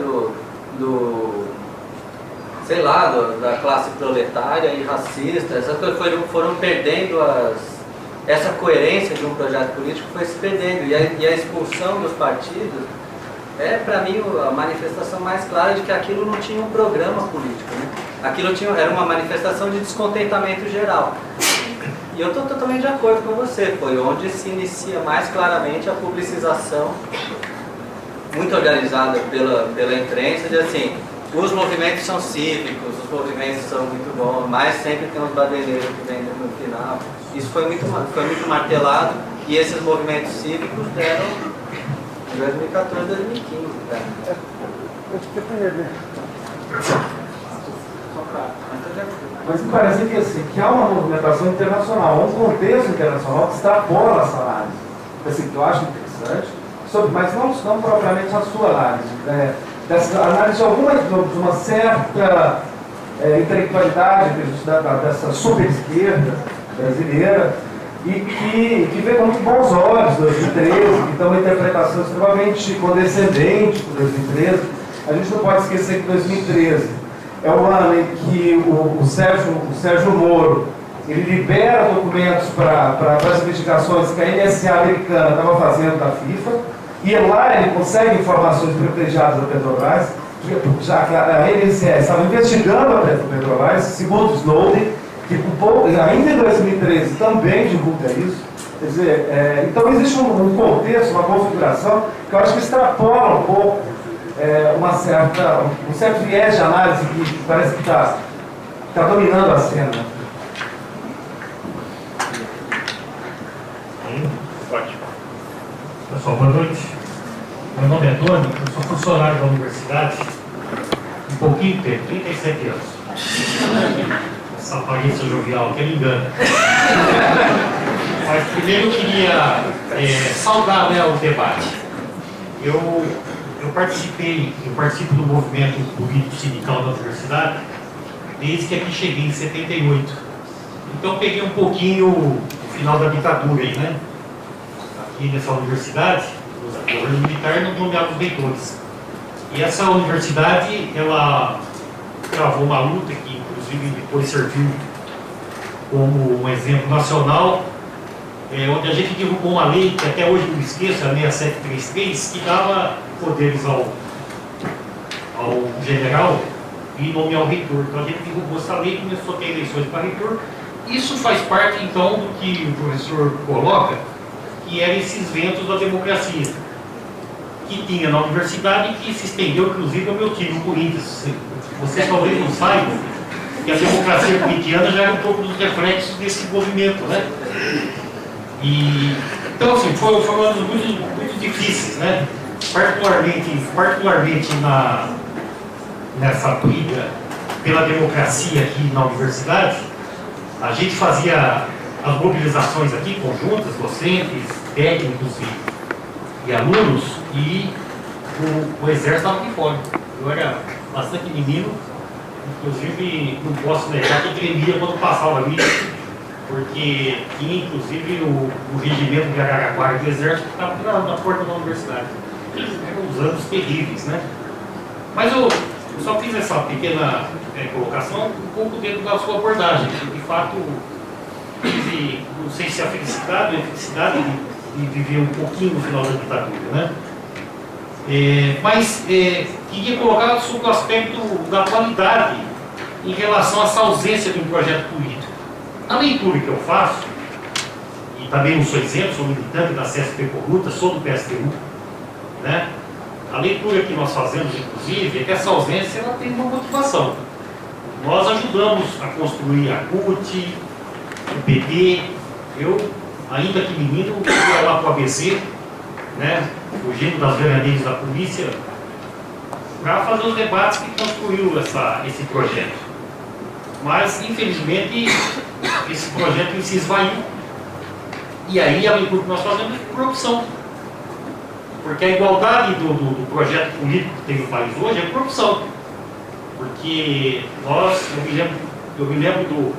[SPEAKER 2] da classe proletária e racista. Essas coisas foram perdendo essa coerência de um projeto político, foi se perdendo, e a expulsão dos partidos para mim a manifestação mais clara de que aquilo não tinha um programa político, né? Aquilo era uma manifestação de descontentamento geral. E eu estou totalmente de acordo com você, foi onde se inicia mais claramente a publicização muito organizada pela imprensa, de assim, os movimentos são cívicos, os movimentos são muito bons, mas sempre tem uns badeireiros que vêm no final. Isso foi muito martelado, e esses movimentos cívicos deram em 2014, 2015. Né?
[SPEAKER 3] Mas me parece que, assim, que há uma movimentação internacional, um contexto internacional que extrapola essa análise. Assim, que eu acho interessante, mas não propriamente a sua análise. Dessa análise de uma certa intelectualidade dessa super-esquerda brasileira, e que vê com muito bons olhos 2013, que tem uma interpretação extremamente condescendente por 2013. A gente não pode esquecer que 2013 é o ano em que o Sérgio Moro ele libera documentos para as investigações que a NSA americana estava fazendo da FIFA, e lá ele consegue informações privilegiadas da Petrobras, já que a NSA estava investigando a Petrobras, segundo Snowden, que ainda em 2013 também divulga isso. Quer dizer, então existe um contexto, uma configuração que eu acho que extrapola um pouco um certo viés de análise que parece que está dominando a cena.
[SPEAKER 4] Ótimo. Pessoal, boa noite. Meu nome é Tony, eu sou funcionário da universidade um pouquinho tempo, 37 anos. Essa aparência jovial que me engana. Mas primeiro eu queria saudar, né, o debate. Eu participo do movimento político sindical da universidade desde que aqui cheguei em 78. Então peguei um pouquinho o final da ditadura aí, né? Aqui nessa universidade, o governo militar não nomeava os reitores. E essa universidade, ela travou uma luta que inclusive depois serviu como um exemplo nacional, onde a gente divulgou uma lei que até hoje não esqueço, a 6733, que dava poderes ao general e nomear o reitor. Então a gente divulgou essa lei, começou a ter eleições para reitor. Isso faz parte então do que o professor coloca, que eram esses ventos da democracia que tinha na universidade e que se estendeu inclusive ao meu time, o Corinthians. Vocês talvez não saibam que a democracia corintiana já era um pouco dos reflexos desse movimento, né? Então, assim, foi anos muito difíceis, né? Particularmente nessa briga pela democracia aqui na universidade, a gente fazia as mobilizações aqui, conjuntas, docentes, técnicos e alunos, e o exército estava aqui fora. Eu era bastante menino, inclusive não posso negar que tremia quando passava ali, porque tinha inclusive o regimento de Araraquara do exército que estava na porta da universidade. Eram uns anos terríveis, né? Mas eu só fiz essa pequena colocação um pouco dentro da sua abordagem. De fato, tive, não sei se a felicidade ou a infelicidade de viver um pouquinho no final da ditadura, né? Mas queria colocar sobre o aspecto da qualidade em relação a essa ausência de um projeto político. A leitura que eu faço, e também não sou isento, sou militante da CSP Corrupta, sou do PSTU, né? A leitura que nós fazemos, inclusive, é que essa ausência ela tem uma motivação. Nós ajudamos a construir a CUT, o PT. Eu, ainda que menino, fui lá para o ABC, né, fugindo das veraneiras da polícia, para fazer os debates que construiu esse projeto. Mas, infelizmente, esse projeto se esvaiu. E aí a leitura que nós fazemos é corrupção. Porque a igualdade do projeto político que tem no país hoje é corrupção. Porque eu me lembro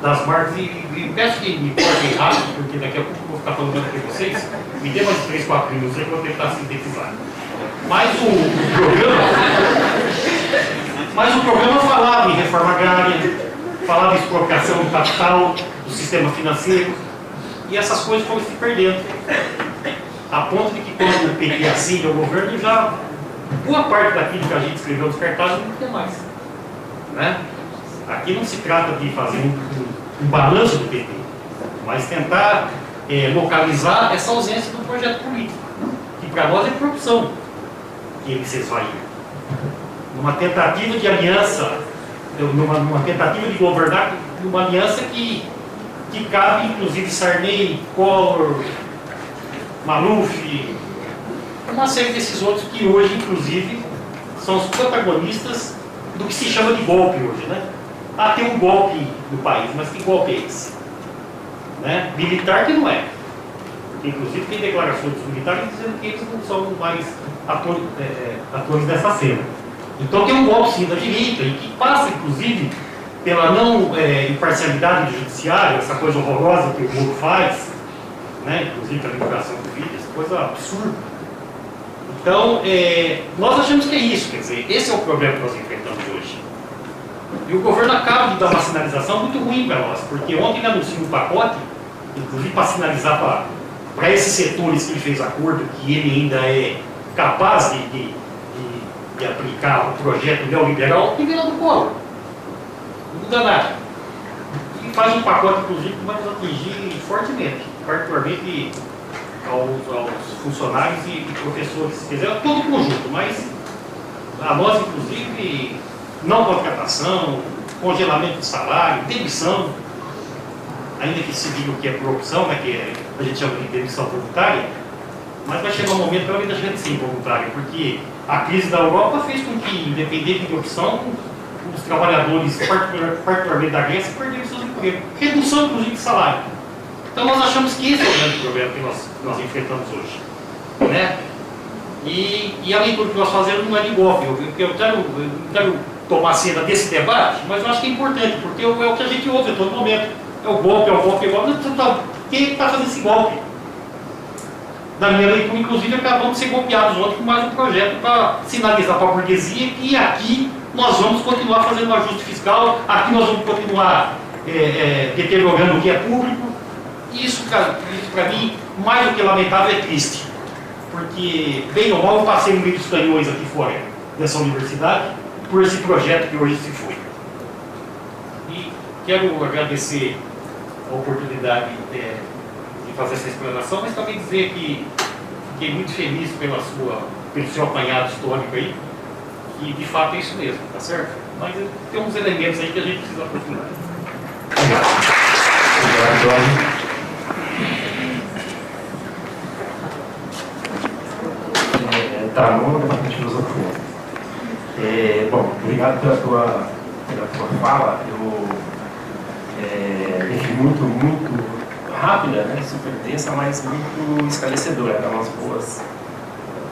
[SPEAKER 4] das marcas, e peço que me cortem rápido, porque daqui a pouco eu vou ficar falando aqui com vocês. Me dê mais 3, 4 minutos aí que eu vou tentar sintetizar. Mas o programa falava em reforma agrária, falava em expropriação do capital, do sistema financeiro, e essas coisas foram se perdendo. A ponto de que quando o PT ascende ao governo, já boa parte daquilo que a gente escreveu nos cartazes não tem mais, né? Aqui não se trata de fazer um balanço do PT, mas tentar localizar essa ausência do projeto político, que para nós é corrupção, que ele se esvaiu. Numa tentativa de aliança, numa tentativa de governar, numa aliança que que cabe inclusive Sarney, Collor, Maluf, uma série desses outros que hoje inclusive são os protagonistas do que se chama de golpe hoje, né? Ah, tem um golpe no país, mas que golpe é esse? Né? Militar que não é. Porque inclusive tem declarações dos militares dizendo que eles não são mais atores dessa cena. Então tem um golpe sim da direita, e que passa inclusive pela não imparcialidade do judiciário, essa coisa horrorosa que o Moro faz, né? Inclusive pela divulgação do vídeo, essa coisa absurda. Então, nós achamos que é isso, quer dizer, esse é o problema que nós enfrentamos hoje. E o governo acaba de dar uma sinalização muito ruim para nós, porque ontem ele anunciou um pacote, inclusive para sinalizar para esses setores que ele fez acordo, que ele ainda é capaz de aplicar o projeto neoliberal, que virou do Collor. Não muda nada. E faz um pacote, inclusive, que vai nos atingir fortemente, particularmente aos funcionários e professores, quer dizer, todo o conjunto, mas a nós, inclusive, não contratação, congelamento de salário, demissão, ainda que se diga o que é por opção, né, que a gente chama de demissão voluntária, mas vai chegar um momento que ela vai deixar de ser voluntária, porque a crise da Europa fez com que, independente de opção, os trabalhadores, particularmente da Grécia, perderam seus empregos. Redução, inclusive, de salário. Então nós achamos que esse é o grande problema que nós enfrentamos hoje. Né? E a leitura que nós fazemos não é de golpe. Eu quero tomar a cena desse debate, mas eu acho que é importante, porque é o que a gente ouve a todo momento. É o golpe, é o golpe, é o golpe. Quem está fazendo esse golpe? Na minha leitura, inclusive, acabamos de ser golpeados ontem com mais um projeto para sinalizar para a burguesia que aqui nós vamos continuar fazendo um ajuste fiscal, aqui nós vamos continuar deteriorando o que é público. Isso para mim, mais do que lamentável, é triste. Porque, bem ou mal, eu passei no meio dos canhões aqui fora dessa universidade por esse projeto que hoje se foi. E quero agradecer a oportunidade de fazer essa explanação, mas também dizer que fiquei muito feliz pelo seu apanhado histórico aí, que de fato é isso mesmo, tá certo? Mas tem uns elementos aí que a gente precisa aprofundar. Obrigado.
[SPEAKER 5] Obrigado. Tá, no debate de filosofia. Bom, obrigado pela tua fala. Eu achei muito rápida, né, super densa, mas muito esclarecedora, dá umas boas,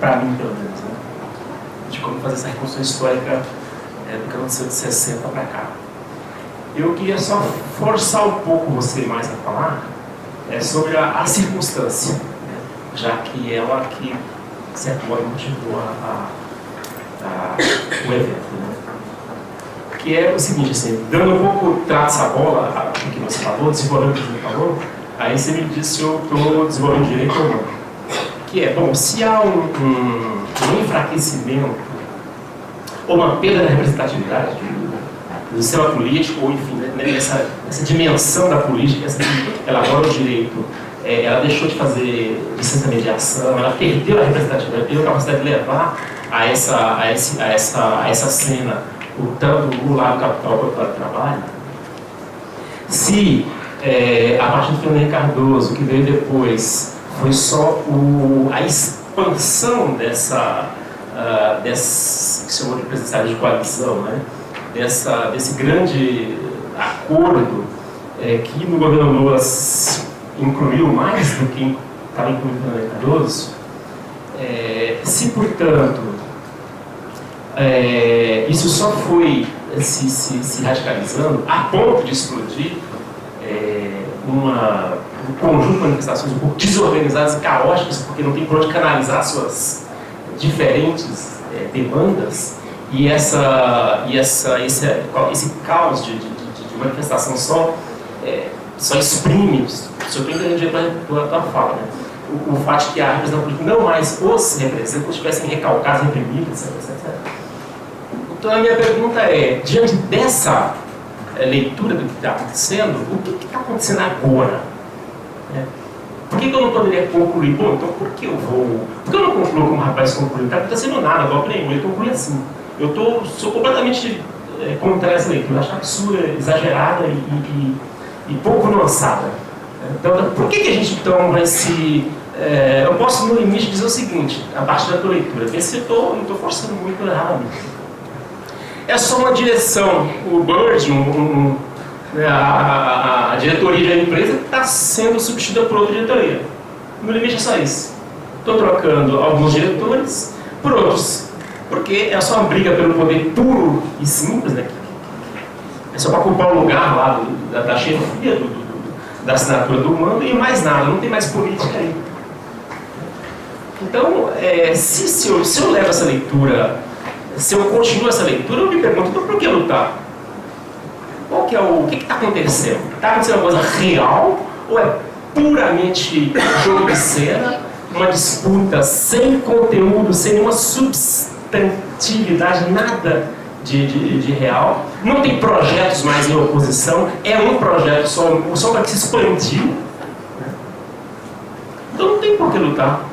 [SPEAKER 5] para mim pelo menos, né, de como fazer essa reconstrução histórica do que aconteceu de 60 para cá. Eu queria só forçar um pouco você mais a falar sobre a circunstância, né, já que ela que de certo modo motivou o evento, né? Que é o seguinte, assim, dando um pouco traço à bola o que você falou, desenvolvendo o que você falou, aí você me disse se eu estou desenvolvendo direito ou não. Que é, bom, se há um enfraquecimento ou uma perda da representatividade do sistema político, ou enfim, né, nessa dimensão da política, essa que elabora o direito, ela deixou de fazer licença de mediação, ela perdeu a representatividade, perdeu a capacidade de levar a essa cena tanto o lado do capital quanto o lado do trabalho. Se a partir do Fernando Cardoso, que veio depois, foi só a expansão dessa que se chamou de presidência de coalição, né? Desse grande acordo que no governo Lula incluiu mais do que estava incluído no Fernando Cardoso, se portanto isso só foi se radicalizando a ponto de explodir um conjunto de manifestações um pouco desorganizadas e caóticas, porque não tem por onde canalizar suas diferentes demandas, e esse caos de manifestação só exprime, se eu estou entendendo pela tua fala, né? O fato de que a representação política não mais os representantes estivessem recalcados, reprimidos, etc. Então a minha pergunta é, diante dessa leitura do que está acontecendo, o que está acontecendo agora? Por que eu não poderia concluir? Bom, então por que eu não concluo como o rapaz concluiu? Não está acontecendo nada, golpe nenhum, ele conclui assim. Eu sou completamente contra essa leitura, acho absurda, exagerada e e pouco nuançada. Então, por que a gente toma esse... eu posso, no limite, dizer o seguinte, a partir da tua leitura, ver se eu não estou forçando muito errado. É só uma direção. O Bird, a diretoria da empresa, está sendo substituída por outra diretoria. No limite é só isso. Estou trocando alguns diretores por outros. Porque é só uma briga pelo poder puro e simples, né? É só para ocupar o lugar lá da chefia, da assinatura do mando e mais nada, não tem mais política aí. Então, se eu levo essa leitura, se eu continuo essa leitura, eu me pergunto, então por que lutar? O que está acontecendo? Está acontecendo uma coisa real ou é puramente jogo de cena, uma disputa sem conteúdo, sem nenhuma substantividade, nada de real? Não tem projetos mais em oposição, é um projeto só para que se expandir. Então não tem por que lutar.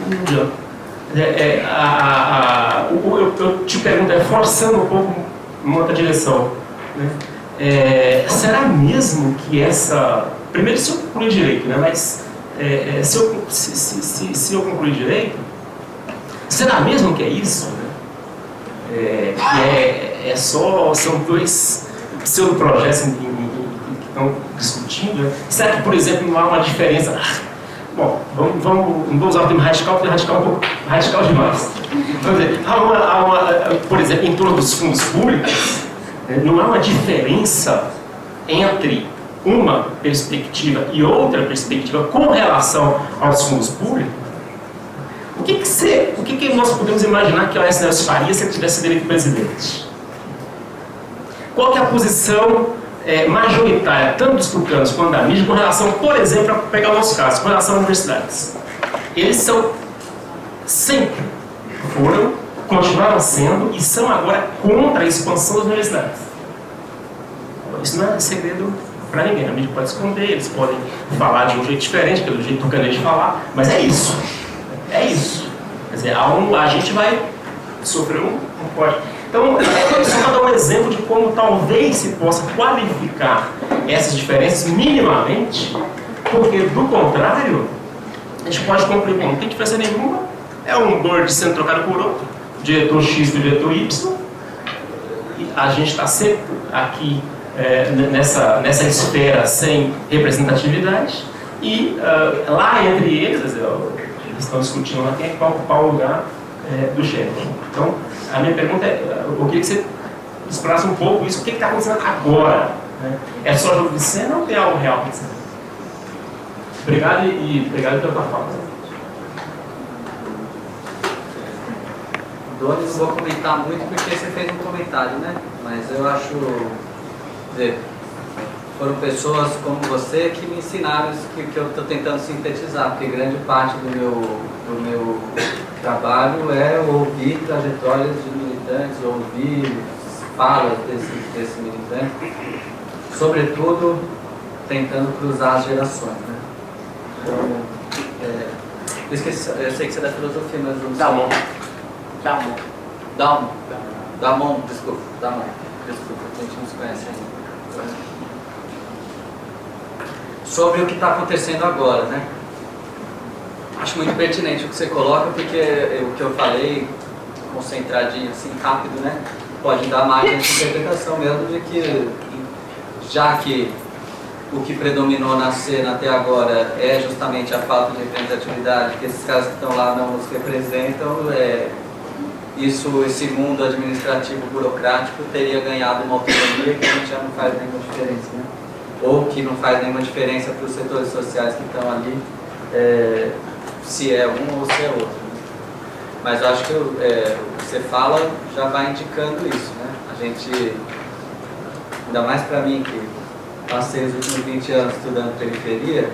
[SPEAKER 5] Não adianta. Eu te pergunto, forçando um pouco uma outra direção, né? Será mesmo que essa... Primeiro, se eu concluir direito, né? Mas se eu concluir direito, será mesmo que é isso? Né? São dois pseudo-projetos que estão discutindo. Né? Será que, por exemplo, não há uma diferença? Bom, não vou usar o termo radical, porque radical é um pouco radical demais. Vamos dizer, por exemplo, em torno dos fundos públicos, não há uma diferença entre uma perspectiva e outra perspectiva com relação aos fundos públicos? O que nós podemos imaginar que o Aécio Neves faria se ele tivesse eleito presidente? Qual que é a posição majoritária, tanto dos tucanos quanto da mídia, com relação, por exemplo, para pegar o nosso caso, com relação às universidades? Eles sempre foram, continuaram sendo e são agora contra a expansão das universidades. Isso não é segredo para ninguém, a mídia pode esconder, eles podem falar de um jeito diferente, pelo jeito tucanês de falar, mas é isso. É isso. Quer dizer, a gente vai sofrer um corte. Então, só para dar um exemplo de como talvez se possa qualificar essas diferenças minimamente, porque, do contrário, a gente pode concluir, não tem diferença nenhuma, é um board sendo trocado por outro, diretor X do diretor Y, e a gente está sempre aqui nessa esfera sem representatividade, e lá entre eles, eles estão discutindo lá quem é que vai ocupar o lugar do chefe. Então, a minha pergunta eu queria que você explorasse um pouco isso, o que está acontecendo agora? Né? É só jogo de cena ou tem algo real acontecendo? Obrigado e obrigado pela tua fala.
[SPEAKER 2] Doni, não vou comentar muito porque você fez um comentário, né? Mas eu acho, foram pessoas como você que me ensinaram isso que eu estou tentando sintetizar, porque grande parte do meu trabalho é ouvir trajetórias de militantes, ouvir falas desse militante, sobretudo tentando cruzar as gerações, né? Então, eu sei que você é da filosofia, mas eu não sei. Damon, desculpa, a gente não se conhece ainda. Sobre o que está acontecendo agora, né? Acho muito pertinente o que você coloca, porque o que eu falei, concentradinho, assim, rápido, né? Pode dar mais essa interpretação mesmo de que, já que o que predominou na cena até agora é justamente a falta de representatividade, que esses caras que estão lá não nos representam, esse mundo administrativo burocrático teria ganhado uma autonomia que a gente já não faz nenhuma diferença, né? Ou que não faz nenhuma diferença para os setores sociais que estão ali, se é um ou se é outro, né? Mas eu acho que o que você fala já vai indicando isso, né? A gente, ainda mais para mim que passei os últimos 20 anos estudando periferia,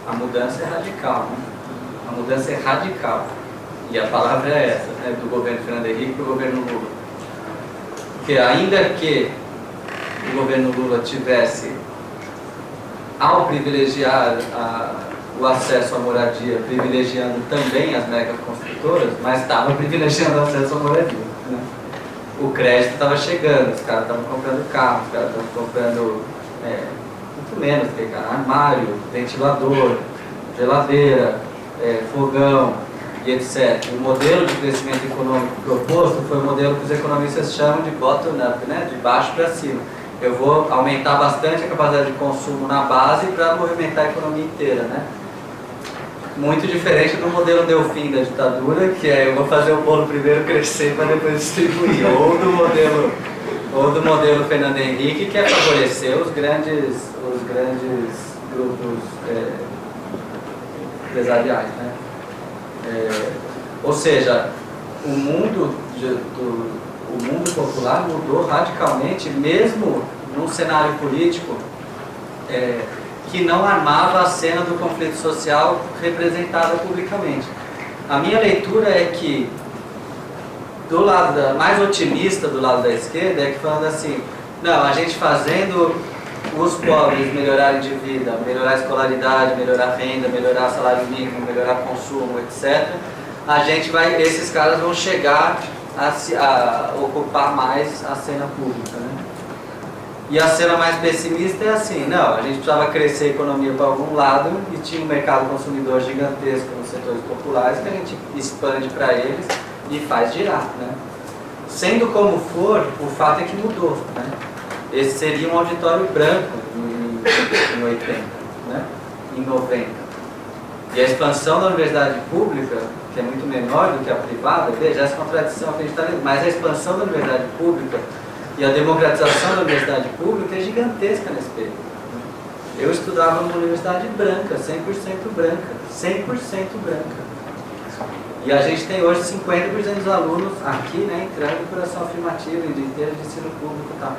[SPEAKER 2] a mudança é radical, né? A mudança é radical. E a palavra é essa, né? Do governo Fernando Henrique para o governo Lula. Porque ainda que o governo Lula tivesse, ao privilegiar o acesso à moradia, privilegiando também as megaconstrutoras, mas estava privilegiando o acesso à moradia, né? O crédito estava chegando, os caras estavam comprando carros, os caras estavam comprando muito menos, porque, cara, armário, ventilador, geladeira, fogão e etc. O modelo de crescimento econômico proposto foi o modelo que os economistas chamam de bottom-up, né? De baixo para cima. Eu vou aumentar bastante a capacidade de consumo na base para movimentar a economia inteira, né? Muito diferente do modelo Delfim da ditadura, que é eu vou fazer o bolo primeiro crescer para depois distribuir, ou do modelo Fernando Henrique, que é favorecer os grandes grupos empresariais, né? Ou seja, o mundo popular mudou radicalmente, mesmo num cenário político que não armava a cena do conflito social representada publicamente. A minha leitura é que, do lado mais otimista do lado da esquerda, é que falando assim, não, a gente fazendo os pobres melhorarem de vida, melhorar a escolaridade, melhorar a renda, melhorar o salário mínimo, melhorar o consumo, etc., esses caras vão chegar a ocupar mais a cena pública, né? E a cena mais pessimista é assim, não, a gente precisava crescer a economia para algum lado e tinha um mercado consumidor gigantesco nos setores populares que a gente expande para eles e faz girar, né? Sendo como for, o fato é que mudou, né? Esse seria um auditório branco em 80, né? Em 90. E a expansão da universidade pública, que é muito menor do que a privada, veja, essa contradição que a gente está vendo, mas a expansão da universidade pública e a democratização da universidade pública é gigantesca nesse período. Eu estudava numa universidade branca, 100% branca, 100% branca. E a gente tem hoje 50% dos alunos aqui, né, entrando em curação afirmativa, em inteiro de ensino público e tal.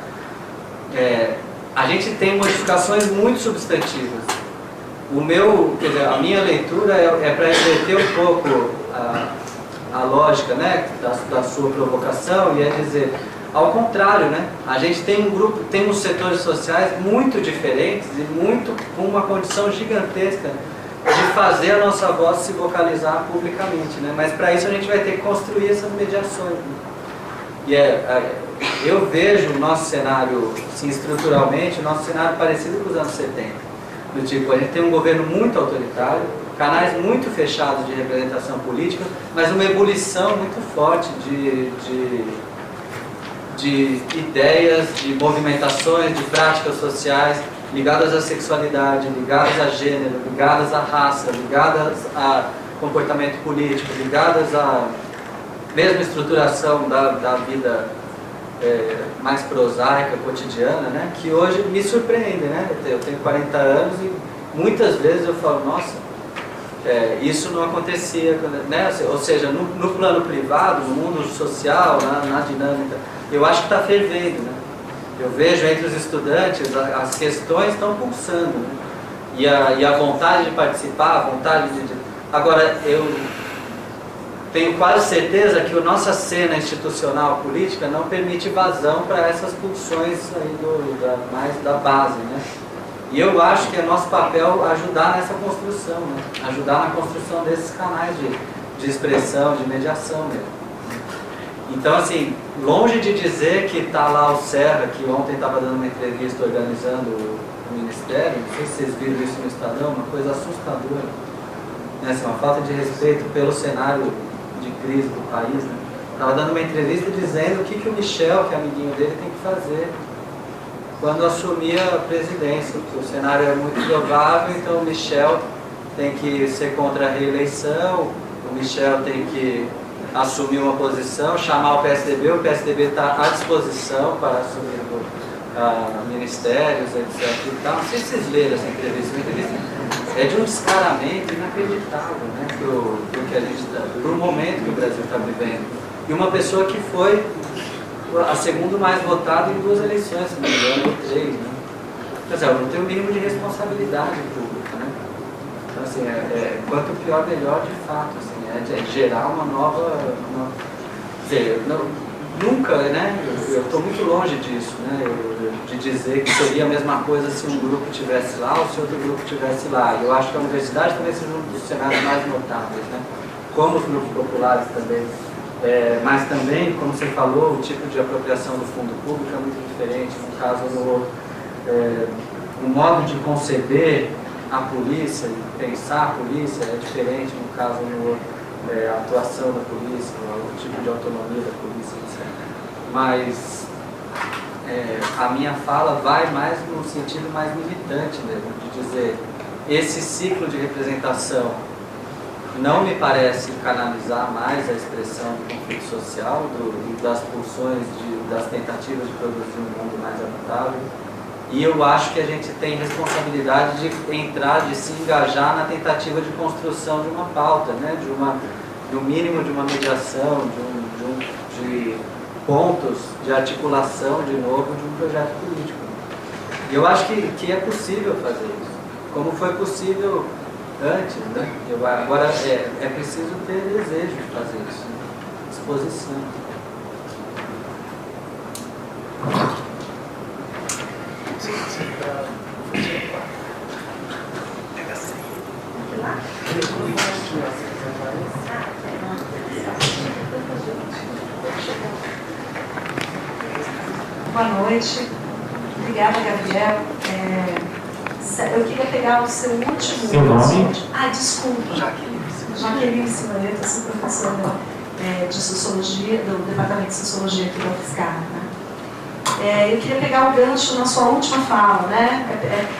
[SPEAKER 2] A gente tem modificações muito substantivas. A minha leitura é para inverter um pouco a lógica, né, da sua provocação, e é dizer, ao contrário, né, a gente tem tem uns setores sociais muito diferentes e com uma condição gigantesca de fazer a nossa voz se vocalizar publicamente, né, mas para isso a gente vai ter que construir essas mediações, né? E eu vejo o nosso cenário, assim, estruturalmente, o nosso cenário parecido com os anos 70. Do tipo, a gente tem um governo muito autoritário, canais muito fechados de representação política, mas uma ebulição muito forte de ideias, de movimentações, de práticas sociais ligadas à sexualidade, ligadas a gênero, ligadas à raça, ligadas a comportamento político, ligadas à mesma estruturação da vida mais prosaica, cotidiana, né? Que hoje me surpreende, né? Eu tenho 40 anos e muitas vezes eu falo, nossa, isso não acontecia, né? Ou seja, no plano privado, no mundo social, na dinâmica, eu acho que está fervendo, né? Eu vejo entre os estudantes, as questões estão pulsando, né? E a vontade de participar, a vontade de... Agora, eu tenho quase certeza que a nossa cena institucional política não permite vazão para essas pulsões aí mais da base, né? E eu acho que é nosso papel ajudar nessa construção, né? Ajudar na construção desses canais de expressão, de mediação mesmo. Então, assim, longe de dizer que está lá o Serra, que ontem estava dando uma entrevista organizando o Ministério, não sei se vocês viram isso no Estadão, uma coisa assustadora, né? Assim, uma falta de respeito pelo cenário de crise do país, né? Estava dando uma entrevista dizendo o que o Michel, que é amiguinho dele, tem que fazer quando assumir a presidência, que o cenário é muito provável, então o Michel tem que ser contra a reeleição, o Michel tem que assumir uma posição, chamar o PSDB está à disposição para assumir ministérios, etc. E tal. Não sei se vocês leram essa entrevista, é de um descaramento inacreditável, né, do que a gente está, do momento que o Brasil está vivendo. E uma pessoa que foi a segunda mais votada em 2 eleições, se não me engano, ou 3, né? Quer dizer, não tem o mínimo de responsabilidade pública, né? Então, assim, quanto pior, melhor de fato, assim, é gerar uma nova... Quer dizer, nunca, né? Eu estou muito longe disso, né? De dizer que seria a mesma coisa se um grupo estivesse lá ou se outro grupo estivesse lá. Eu acho que a universidade também seja um dos cenários mais notáveis, né? Como os grupos populares também. Mas também, como você falou, o tipo de apropriação do fundo público é muito diferente, um caso ou no outro. o modo de conceber a polícia, de pensar a polícia é diferente, no caso, a atuação da polícia, o tipo de autonomia da polícia, etc. Mas a minha fala vai mais no sentido mais militante mesmo, de dizer, esse ciclo de representação não me parece canalizar mais a expressão do conflito social, das pulsões, das tentativas de produzir um mundo mais habitável. E eu acho que a gente tem responsabilidade de entrar, de se engajar na tentativa de construção de uma pauta, né? No mínimo de uma mediação, de pontos de articulação, de novo, de um projeto político. E eu acho que é possível fazer isso, como foi possível antes, né? Agora é preciso ter desejo de fazer isso, né? Disposição.
[SPEAKER 6] Boa noite. Obrigada, Gabriel. Eu queria pegar o seu último...
[SPEAKER 4] Seu nome?
[SPEAKER 6] Desculpa. Jaqueline Simaneto, eu sou professora de Sociologia, do Departamento de Sociologia aqui da UFSCar, né? Eu queria pegar o gancho na sua última fala, né?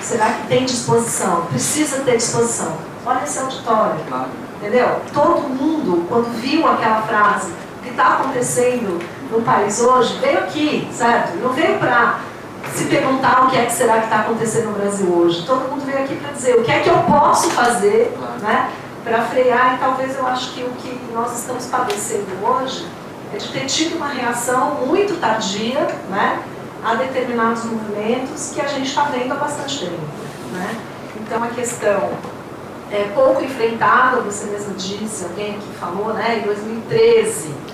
[SPEAKER 6] Será que tem disposição? Precisa ter disposição. Olha esse auditório, entendeu? Todo mundo, quando viu aquela frase, o que está acontecendo no país hoje, veio aqui, certo? Não veio para se perguntar o que é que será que está acontecendo no Brasil hoje. Todo mundo veio aqui para dizer o que é que eu posso fazer, né, para frear, e talvez eu acho que o que nós estamos padecendo hoje é de ter tido uma reação muito tardia, né, a determinados movimentos que a gente está vendo há bastante tempo, né? Então a questão é pouco enfrentada, você mesmo disse, alguém aqui falou, né, em 2013,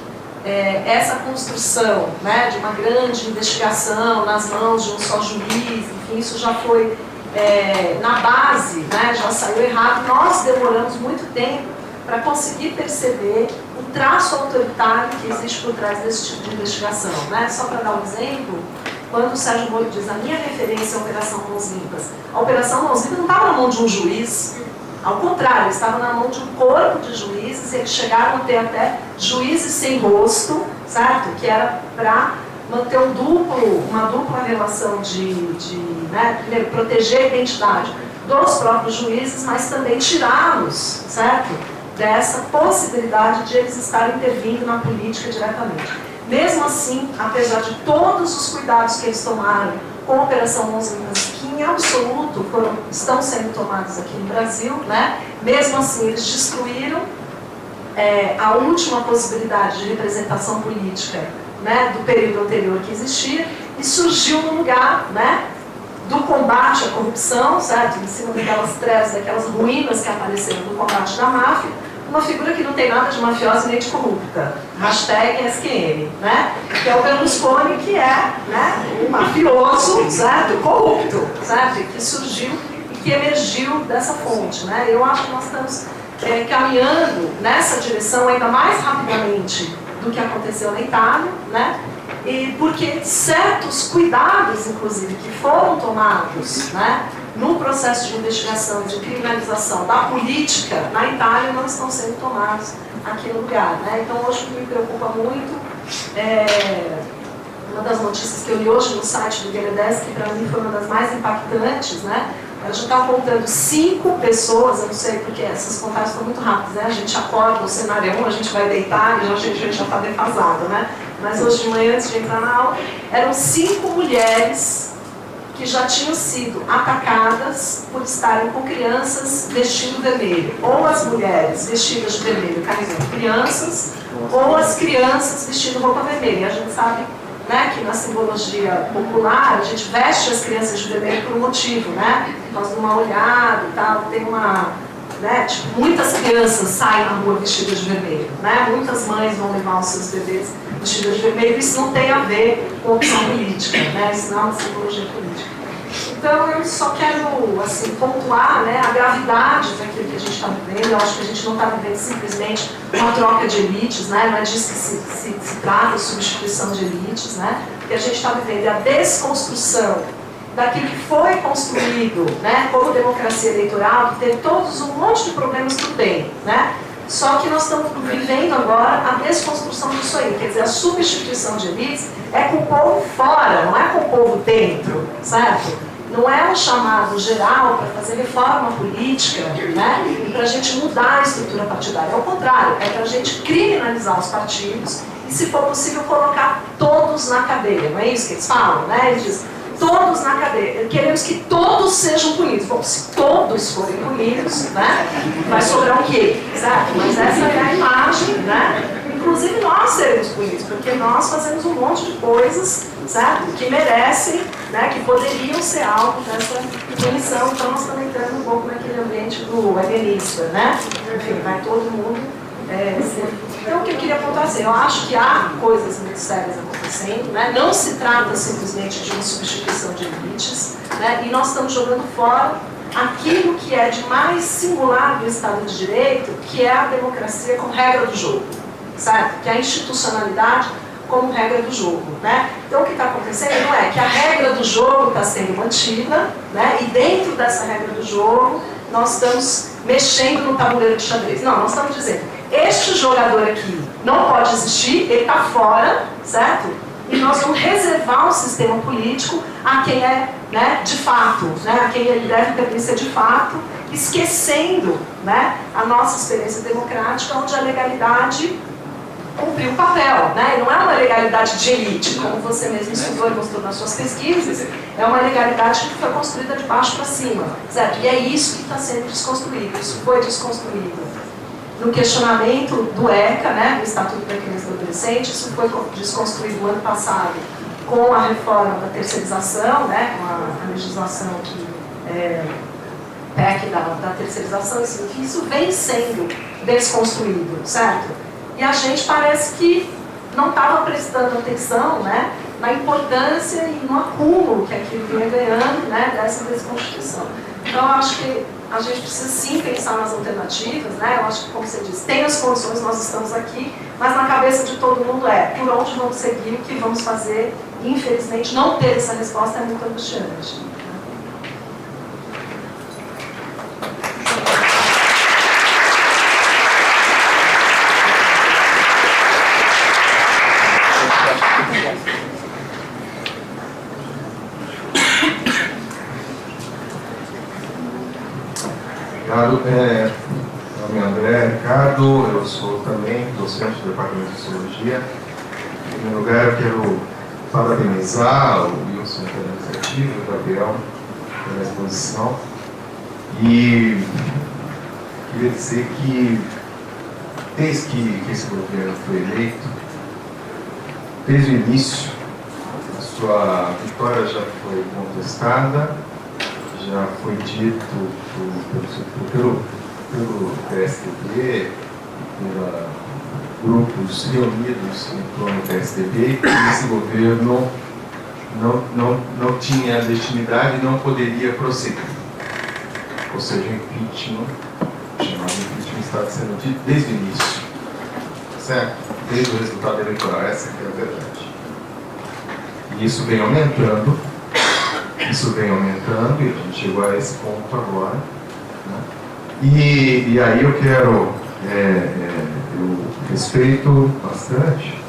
[SPEAKER 6] essa construção, né, de uma grande investigação nas mãos de um só juiz, enfim, isso já foi na base, né, já saiu errado. Nós demoramos muito tempo para conseguir perceber o traço autoritário que existe por trás desse tipo de investigação, né? Só para dar um exemplo, quando o Sérgio Moro diz a minha referência à Operação Mãos Limpas, a Operação Mãos Limpas não estava na mão de um juiz. Ao contrário, estava na mão de um corpo de juízes, eles chegaram a ter até juízes sem rosto, certo? Que era para manter uma dupla relação né, primeiro, proteger a identidade dos próprios juízes, mas também tirá-los, certo? Dessa possibilidade de eles estarem intervindo na política diretamente. Mesmo assim, apesar de todos os cuidados que eles tomaram com a Operação Mãos Limpas, que em absoluto estão sendo tomados aqui no Brasil, né? Mesmo assim, eles destruíram a última possibilidade de representação política, né, do período anterior que existia, e surgiu no lugar, né, do combate à corrupção, certo? Em cima daquelas trevas, daquelas ruínas que apareceram no combate da máfia, uma figura que não tem nada de mafiosa nem de corrupta, #SQM, né? Que é o Berlusconi, que é, né, um mafioso, certo? Corrupto, certo? Que surgiu e que emergiu dessa fonte, né? Eu acho que nós estamos caminhando nessa direção ainda mais rapidamente do que aconteceu na Itália, né? E porque certos cuidados, inclusive, que foram tomados, né, no processo de investigação de criminalização da política na Itália não estão sendo tomados aqui no lugar, né? Então hoje o que me preocupa muito uma das notícias que eu li hoje no site do Guedes, que para mim foi uma das mais impactantes, né? A gente está contando 5 pessoas, eu não sei porque essas contagens estão muito rápidas, né? A gente acorda, o cenário é 1, a gente vai deitar e a gente já está defasado, né? Mas hoje de manhã, antes de entrar na aula, eram 5 mulheres que já tinham sido atacadas por estarem com crianças vestindo vermelho. Ou as mulheres vestidas de vermelho carregando crianças, ou as crianças vestindo roupa vermelha. E a gente sabe, né, que na simbologia popular a gente veste as crianças de vermelho por um motivo, né? Por causa de uma olhada e tal, tem uma... né, tipo, muitas crianças saem na rua vestidas de vermelho, né? Muitas mães vão levar os seus bebês vestidos de vermelho, isso não tem a ver com opção política, né? Isso não é uma simbologia política. Então eu só quero, assim, pontuar, né, a gravidade daquilo que a gente está vivendo. Eu acho que a gente não está vivendo simplesmente uma troca de elites, né? Não é disso que se trata, substituição de elites, né? O que a gente está vivendo é a desconstrução daquilo que foi construído, né, como democracia eleitoral, que tem todos um monte de problemas que tem, né? Só que nós estamos vivendo agora a desconstrução disso aí, quer dizer, a substituição de elites é com o povo fora, não é com o povo dentro, certo? Não é um chamado geral para fazer reforma política, né, e para a gente mudar a estrutura partidária. Ao contrário, é para a gente criminalizar os partidos e, se for possível, colocar todos na cadeia. Não é isso que eles falam, né? Eles dizem, todos na cadeia. Queremos que todos sejam punidos. Bom, se todos forem punidos, né, vai sobrar o quê? Certo? Mas essa é a imagem, né? Inclusive nós seremos punidos, porque nós fazemos um monte de coisas, certo? Que merecem, né, que poderiam ser alvo dessa punição. Então nós estamos entrando um pouco naquele ambiente do alienista, né? Enfim, vai todo mundo Então o que eu queria apontar assim, eu acho que há coisas muito sérias acontecendo, né? Não se trata simplesmente de uma substituição de elites, né? E nós estamos jogando fora aquilo que é de mais singular do Estado de Direito, que é a democracia como regra do jogo. Certo? Que é a institucionalidade como regra do jogo, né? Então o que está acontecendo é que a regra do jogo está sendo mantida, né? E dentro dessa regra do jogo nós estamos mexendo no tabuleiro de xadrez. Não, nós estamos dizendo, este jogador aqui não pode existir, ele está fora, certo? E nós vamos reservar um sistema político a quem é, né, de fato, né, a quem ele deve pertencer de fato, esquecendo, né, a nossa experiência democrática, onde a legalidade cumprir o papel, né? E não é uma legalidade de elite, como você mesmo estudou e mostrou nas suas pesquisas, é uma legalidade que foi construída de baixo para cima, certo? E é isso que está sendo desconstruído, isso foi desconstruído. No questionamento do ECA, né, do Estatuto da Criança e do Adolescente, isso foi desconstruído no ano passado com a reforma da terceirização, né, com a legislação que PEC da terceirização, isso vem sendo desconstruído, certo? E a gente parece que não estava prestando atenção, né, na importância e no acúmulo que aquilo vinha ganhando, né, dessa desconstrução. Então, eu acho que a gente precisa sim pensar nas alternativas, né? Eu acho que, como você disse, tem as condições, nós estamos aqui, mas na cabeça de todo mundo por onde vamos seguir, o que vamos fazer. E, infelizmente, não ter essa resposta é muito angustiante.
[SPEAKER 7] Obrigado. Meu nome é André Ricardo, eu sou também docente do Departamento de Sociologia. Em primeiro lugar, eu quero parabenizar o Wilson pela iniciativa, o Gabriel pela exposição. E queria dizer que, desde que esse governo foi eleito, desde o início, a sua vitória já foi contestada, já foi dito pelo PSDB, por grupos reunidos em torno do PSDB, que esse governo não tinha legitimidade e não poderia prosseguir. Ou seja, o impeachment, chamado impeachment, está sendo dito desde o início, certo? Desde o resultado eleitoral, essa que é a verdade. E isso vem aumentando. Isso vem aumentando e a gente chegou a esse ponto agora, né? E aí eu quero, eu respeito bastante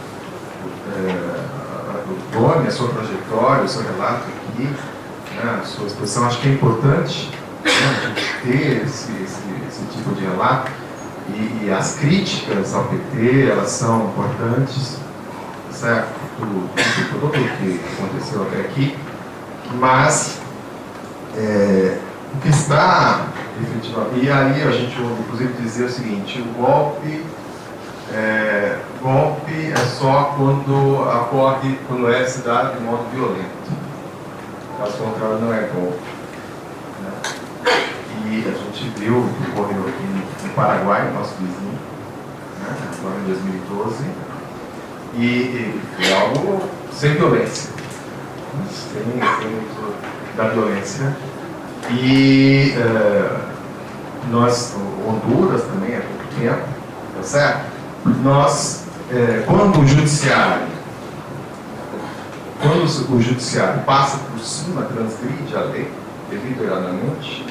[SPEAKER 7] o Tony, a sua trajetória, o seu relato aqui, né, a sua exposição. Acho que é importante, né, a gente ter esse tipo de relato e as críticas ao PT, elas são importantes, certo? Tudo o que aconteceu até aqui. Mas o que está efetivamente, e aí a gente ouve inclusive dizer o seguinte: o golpe é só quando ocorre, quando é se dado de modo violento. Caso contrário, não é golpe, né? E a gente viu o que ocorreu aqui no Paraguai, nosso vizinho, né? Agora em 2012, e foi algo sem violência. Tem muito da violência. E nós, Honduras também há pouco tempo, tá certo? Nós, quando o judiciário quando o judiciário passa por cima, transgride a lei, deliberadamente,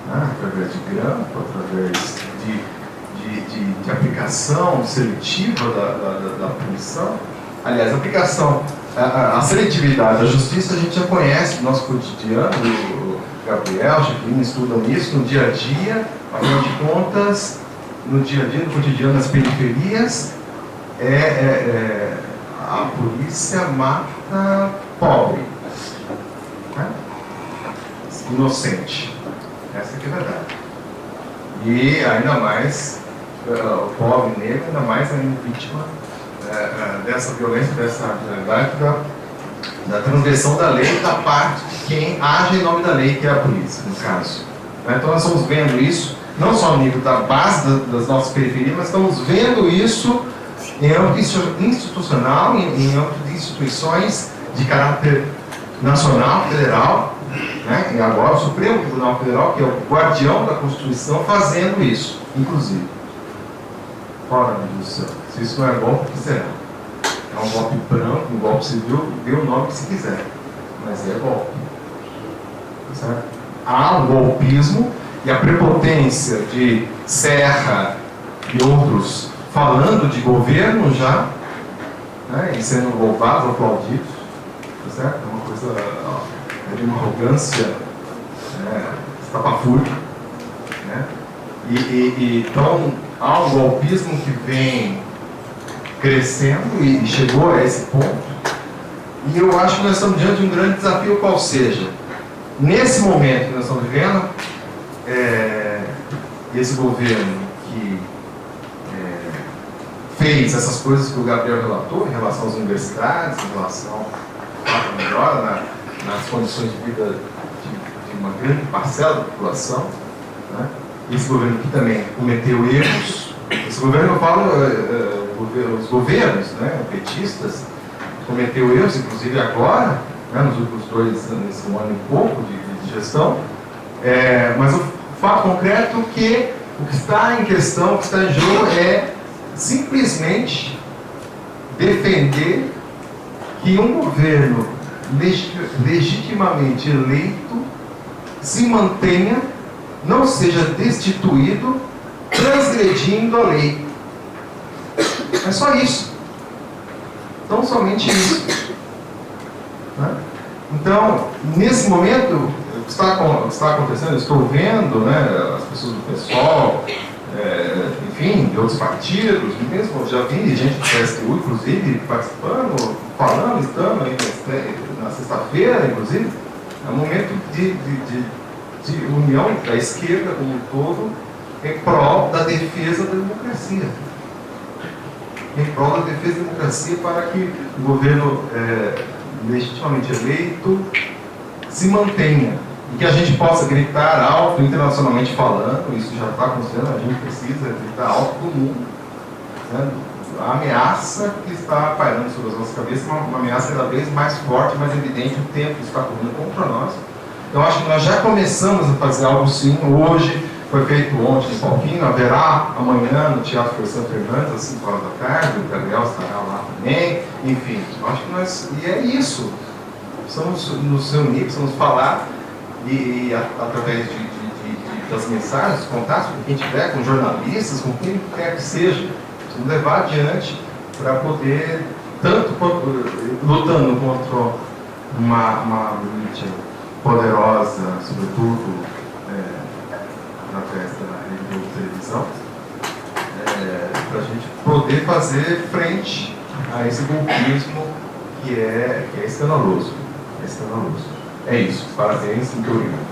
[SPEAKER 7] né, através de grampo, através de aplicação seletiva da punição. Aliás, a aplicação, a seletividade da justiça a gente já conhece do nosso cotidiano, o Gabriel, o Chiquinho estudam isso no dia a dia, afinal de contas, no dia a dia, no cotidiano, nas periferias, a polícia mata pobre, né? Inocente. Essa que é a verdade. E ainda mais, o pobre negro, ainda mais é vítima dessa violência, dessa realidade da transgressão da lei da parte de quem age em nome da lei, que é a polícia, no caso. Então nós estamos vendo isso, não só no nível da base das nossas periferias, mas estamos vendo isso em âmbito institucional, em âmbito de instituições de caráter nacional, federal, né? E agora o Supremo Tribunal Federal, que é o guardião da Constituição, fazendo isso, inclusive. Ora, meu Deus do céu, se isso não é golpe, o que será? É um golpe branco, um golpe civil, dê o nome que se quiser, mas é golpe. Certo? Há um golpismo e a prepotência de Serra e outros falando de governo já, né, e sendo louvados, aplaudidos, certo? É uma coisa de uma arrogância estapafúrdia, né? Então há um golpismo que vem crescendo e chegou a esse ponto, e eu acho que nós estamos diante de um grande desafio, qual seja, nesse momento que nós estamos vivendo, esse governo que fez essas coisas que o Gabriel relatou em relação às universidades, em relação à melhora nas condições de vida de uma grande parcela da população, né? Esse governo que também cometeu erros. Esse governo, eu falo, os governos, né, petistas, cometeu erros, inclusive agora, né, nos últimos 2 anos, nesse 1 ano e pouco de gestão, mas o fato concreto é que o que está em questão, o que está em jogo é simplesmente defender que um governo legitimamente eleito se mantenha, não seja destituído, transgredindo a lei. É só isso. Então, somente isso. Né? Então, nesse momento, o que está acontecendo, eu estou vendo, né, as pessoas do PSOL, enfim, de outros partidos, mesmo já vi gente do PSTU, inclusive, participando, falando, estando aí na sexta-feira, inclusive, é um momento de união da esquerda como um todo em prol da defesa da democracia. Em prol da defesa da democracia para que o governo legitimamente eleito se mantenha. E que a gente possa gritar alto, internacionalmente falando, isso já está acontecendo, a gente precisa gritar alto do mundo. Né? A ameaça que está pairando sobre as nossas cabeças é uma ameaça cada vez mais forte, mais evidente, o tempo está correndo contra nós. Então, acho que nós já começamos a fazer algo sim. Hoje, foi feito ontem em Palquinho, haverá amanhã no Teatro Felicano Fernandes, às 5 horas da tarde, o Gabriel estará lá também. Enfim, acho que nós... E é isso. Precisamos nos reunir, precisamos falar, e através das mensagens, dos contatos com quem tiver, com jornalistas, com quem quer que seja, precisamos levar adiante para poder, tanto lutando contra uma mídia poderosa, sobretudo através da rede de televisão, para a gente poder fazer frente a esse golpismo que é escandaloso. É escandaloso. É isso. Parabéns, muito obrigado.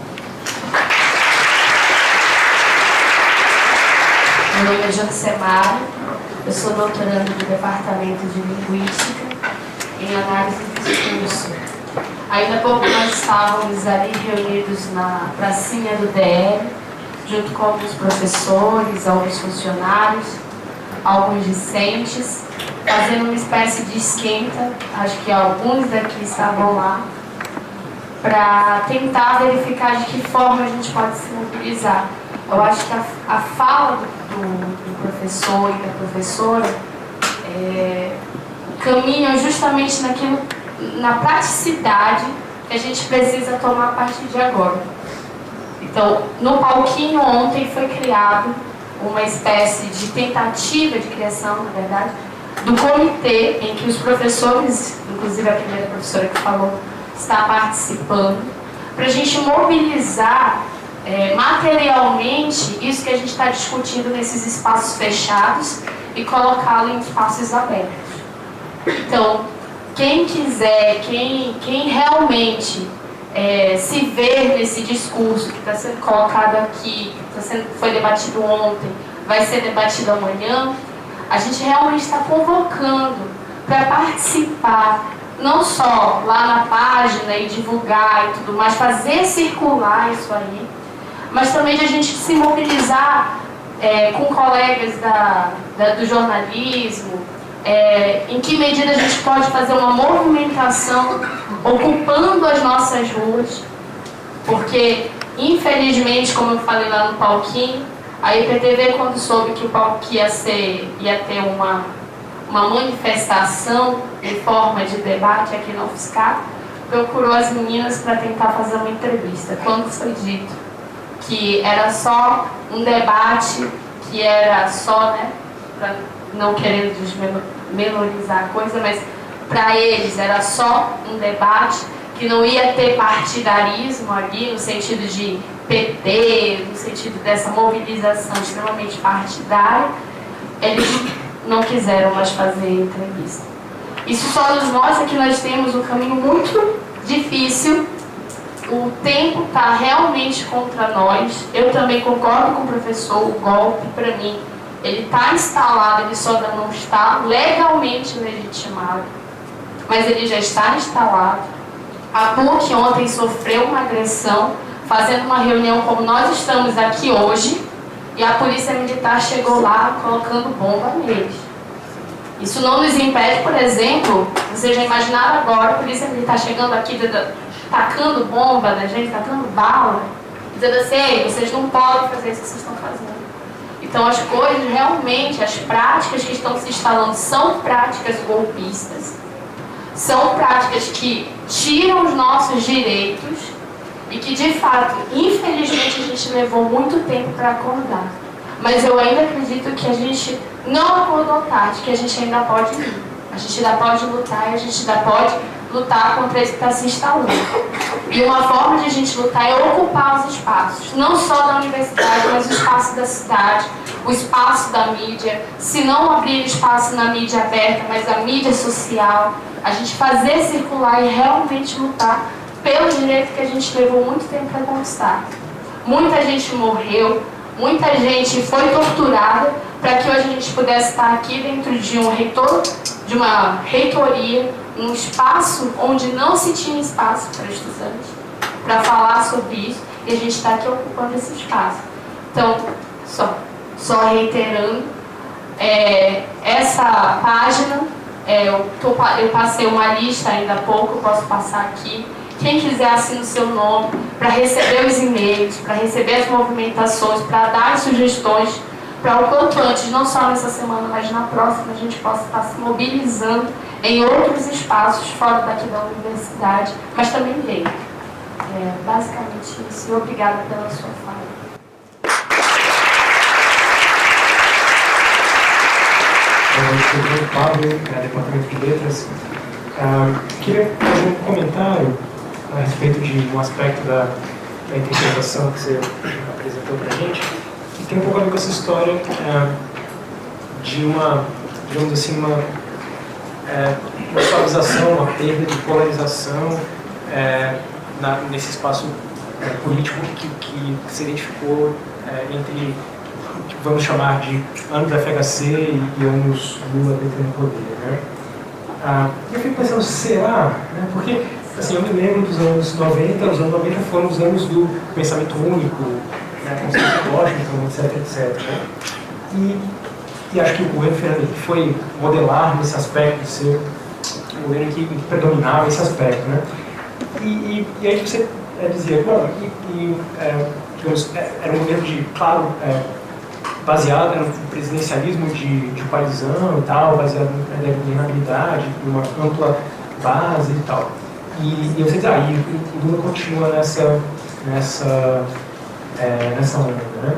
[SPEAKER 8] Meu nome é Josemar, eu sou doutorando do Departamento de Linguística em Análise do Discurso. Ainda há pouco nós estávamos ali reunidos na pracinha do DR, junto com alguns professores, alguns funcionários, alguns discentes, fazendo uma espécie de esquenta, acho que alguns daqui estavam lá, para tentar verificar de que forma a gente pode se mobilizar. Eu acho que a fala do professor e da professora caminha justamente naquilo na praticidade que a gente precisa tomar a partir de agora. Então, no palquinho ontem foi criado uma espécie de tentativa de criação, na verdade, do comitê em que os professores, inclusive a primeira professora que falou, está participando, para a gente mobilizar materialmente isso que a gente está discutindo nesses espaços fechados e colocá-lo em espaços abertos. Então, quem quiser, quem realmente se ver nesse discurso que está sendo colocado aqui, foi debatido ontem, vai ser debatido amanhã, a gente realmente está convocando para participar, não só lá na página e divulgar e tudo mais, fazer circular isso aí, mas também de a gente se mobilizar com colegas do jornalismo, em que medida a gente pode fazer uma movimentação ocupando as nossas ruas, porque infelizmente, como eu falei lá no palquinho, a IPTV, quando soube que o palco ia ter uma manifestação em forma de debate aqui na UFSCar, procurou as meninas para tentar fazer uma entrevista. Quando foi dito que era só um debate, que era só, pra não querendo desmenorizar a coisa, mas para eles era só um debate, que não ia ter partidarismo ali, no sentido de PT, no sentido dessa mobilização extremamente partidária, eles não quiseram mais fazer entrevista. Isso só nos mostra que nós temos um caminho muito difícil, o tempo está realmente contra nós. Eu também concordo com o professor, o golpe, para mim, ele está instalado, ele só não está legalmente legitimado, mas ele já está instalado. A PUC ontem sofreu uma agressão, fazendo uma reunião como nós estamos aqui hoje, e a polícia militar chegou lá colocando bomba neles. Isso não nos impede, por exemplo, vocês já imaginaram agora a polícia militar chegando aqui, tacando bomba na gente, tacando bala, dizendo assim, ei, vocês não podem fazer isso que vocês estão fazendo. Então as coisas realmente, as práticas que estão se instalando são práticas golpistas, são práticas que tiram os nossos direitos e que, de fato, infelizmente, a gente levou muito tempo para acordar. Mas eu ainda acredito que a gente não acordou tarde, que a gente ainda pode ir. A gente ainda pode lutar e a gente ainda pode lutar contra isso que está se instalando. E uma forma de a gente lutar é ocupar os espaços, não só da universidade, mas o espaço da cidade, o espaço da mídia. Se não abrir espaço na mídia aberta, mas a mídia social, a gente fazer circular e realmente lutar pelo direito que a gente levou muito tempo para conquistar. Muita gente morreu, muita gente foi torturada para que hoje a gente pudesse estar aqui dentro de uma reitoria, um espaço onde não se tinha espaço para estudantes, para falar sobre isso, e a gente está aqui ocupando esse espaço. Então, só reiterando, essa página, eu passei uma lista ainda há pouco, eu posso passar aqui. Quem quiser assina o seu nome para receber os e-mails, para receber as movimentações, para dar as sugestões, para o quanto antes, não só nessa semana, mas na próxima, a gente possa estar se mobilizando em outros espaços fora daqui da universidade, mas também dentro. Basicamente isso. E obrigada pela sua fala.
[SPEAKER 5] Eu sou o Pablo, Departamento de Letras. Queria fazer um comentário a respeito de um aspecto da interpretação que você apresentou para a gente, que tem um pouco a ver com essa história de uma, digamos assim, uma suavização, uma perda de polarização nesse espaço político que se identificou entre, vamos chamar de anos da FHC e anos Lula detendo poder, né? Eu fico pensando, será? Né? Porque, assim, eu me lembro dos anos 90, os anos 90 foram os anos do pensamento único, né? Conceito Washington, etc. Né? E acho que o governo Fernando Henrique foi modelar nesse aspecto, de ser o governo que predominava esse aspecto, né? E aí você dizia, bom, digamos, era um governo de, claro, baseado no presidencialismo de coalizão e tal, baseado na governabilidade, numa ampla base e tal. E eu sei que o Lula continua nessa onda, né?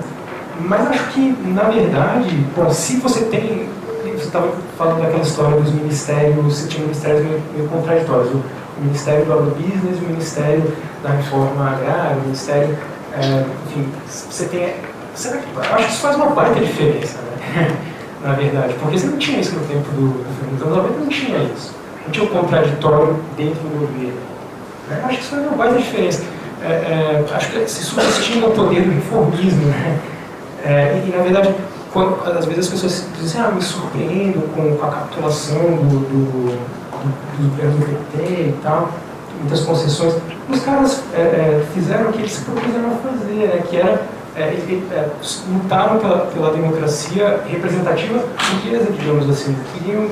[SPEAKER 5] Mas acho que, na verdade, bom, se você tem... Você estava falando daquela história dos ministérios, você tinha ministérios meio contraditórios. O Ministério do Agrobusiness, o Ministério da Reforma Agrária, o Ministério... enfim, você tem... Será que, eu acho que isso faz uma baita diferença, né? Na verdade, porque você não tinha isso no tempo do Fernando Henrique, não tinha isso. Não tinha o contraditório dentro do governo. Acho que isso faz uma baita diferença. Acho que se subestima o poder do reformismo, né? E na verdade, às vezes as pessoas dizem, me surpreendo com a capitulação do governo do PT e tal, muitas concessões. Os caras fizeram o que eles se propuseram a fazer, né? Que era, lutaram pela democracia representativa burguesa, digamos assim. Queriam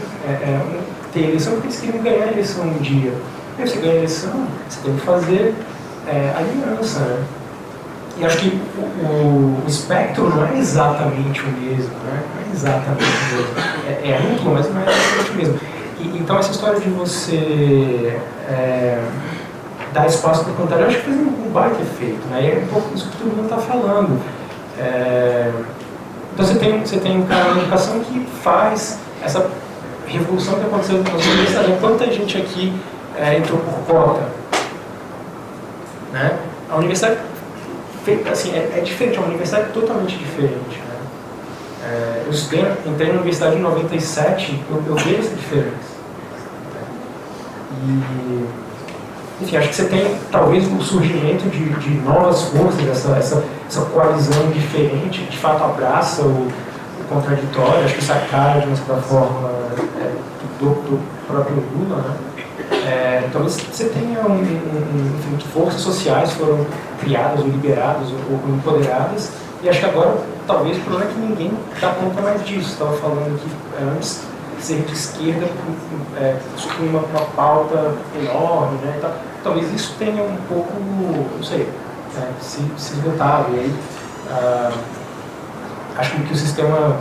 [SPEAKER 5] ter eleição porque eles queriam ganhar a eleição um dia. E você ganha a eleição, você tem que fazer aliança, né? E acho que o espectro não é exatamente o mesmo, né? Não é exatamente o mesmo. É amplo, mas não é exatamente o mesmo. Então essa história de você dar espaço para o contrário, eu acho que fez um baita efeito, né? E é um pouco isso que todo mundo está falando. Então você tem um cara na educação que faz essa revolução que aconteceu nas universidades. Quanta gente aqui entrou por cota, né? A universidade assim, é diferente, é uma universidade totalmente diferente, né? Eu entrei na universidade em 97, eu vejo essa diferença. E, enfim, acho que você tem talvez o surgimento de novas forças, essa coalizão diferente, de fato abraça o contraditório. Acho que isso é a cara, de uma certa forma, do próprio Lula, né? Talvez você tenha enfim, forças sociais foram criadas ou liberadas ou empoderadas, e acho que agora talvez o problema é que ninguém dá conta mais disso. Estava falando que antes ser de esquerda supunha uma pauta enorme, né? Então, talvez isso tenha um pouco, não sei, se esgotado. E aí acho que o sistema,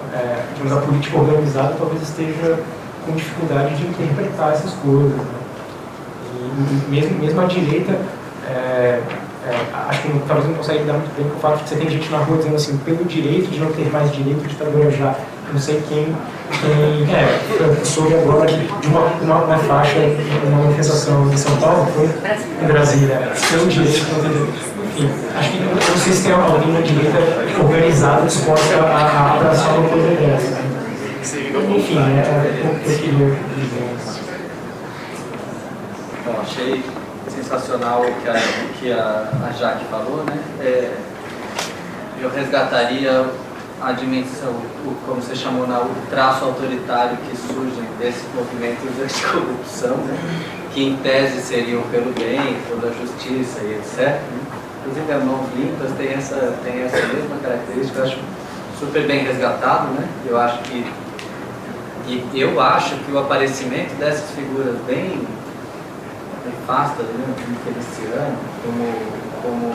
[SPEAKER 5] digamos, a política organizada talvez esteja com dificuldade de interpretar essas coisas, né? E mesmo a direita, acho que talvez não consegue dar muito bem com o fato de que você tem gente na rua dizendo assim, pelo direito de não ter mais direito, ditadura já. Não sei quem soube agora de uma faixa, uma manifestação em São Paulo, foi em Brasília, pelo direito de não ter direito. Enfim, acho que não sei se tem alguém na direita organizada disposta a abraçar uma coisa dessa. Enfim, o que eu queria dizer.
[SPEAKER 2] Bom, achei sensacional o que a Jaque falou, né? Eu resgataria a dimensão, como você chamou, o traço autoritário que surge desses movimentos de corrupção, né? Que em tese seriam pelo bem, pela justiça e etc. Inclusive, as mãos limpas tem essa mesma característica, eu acho super bem resgatado, né? Eu acho que o aparecimento dessas figuras bem nefastas, né, como Feliciano, como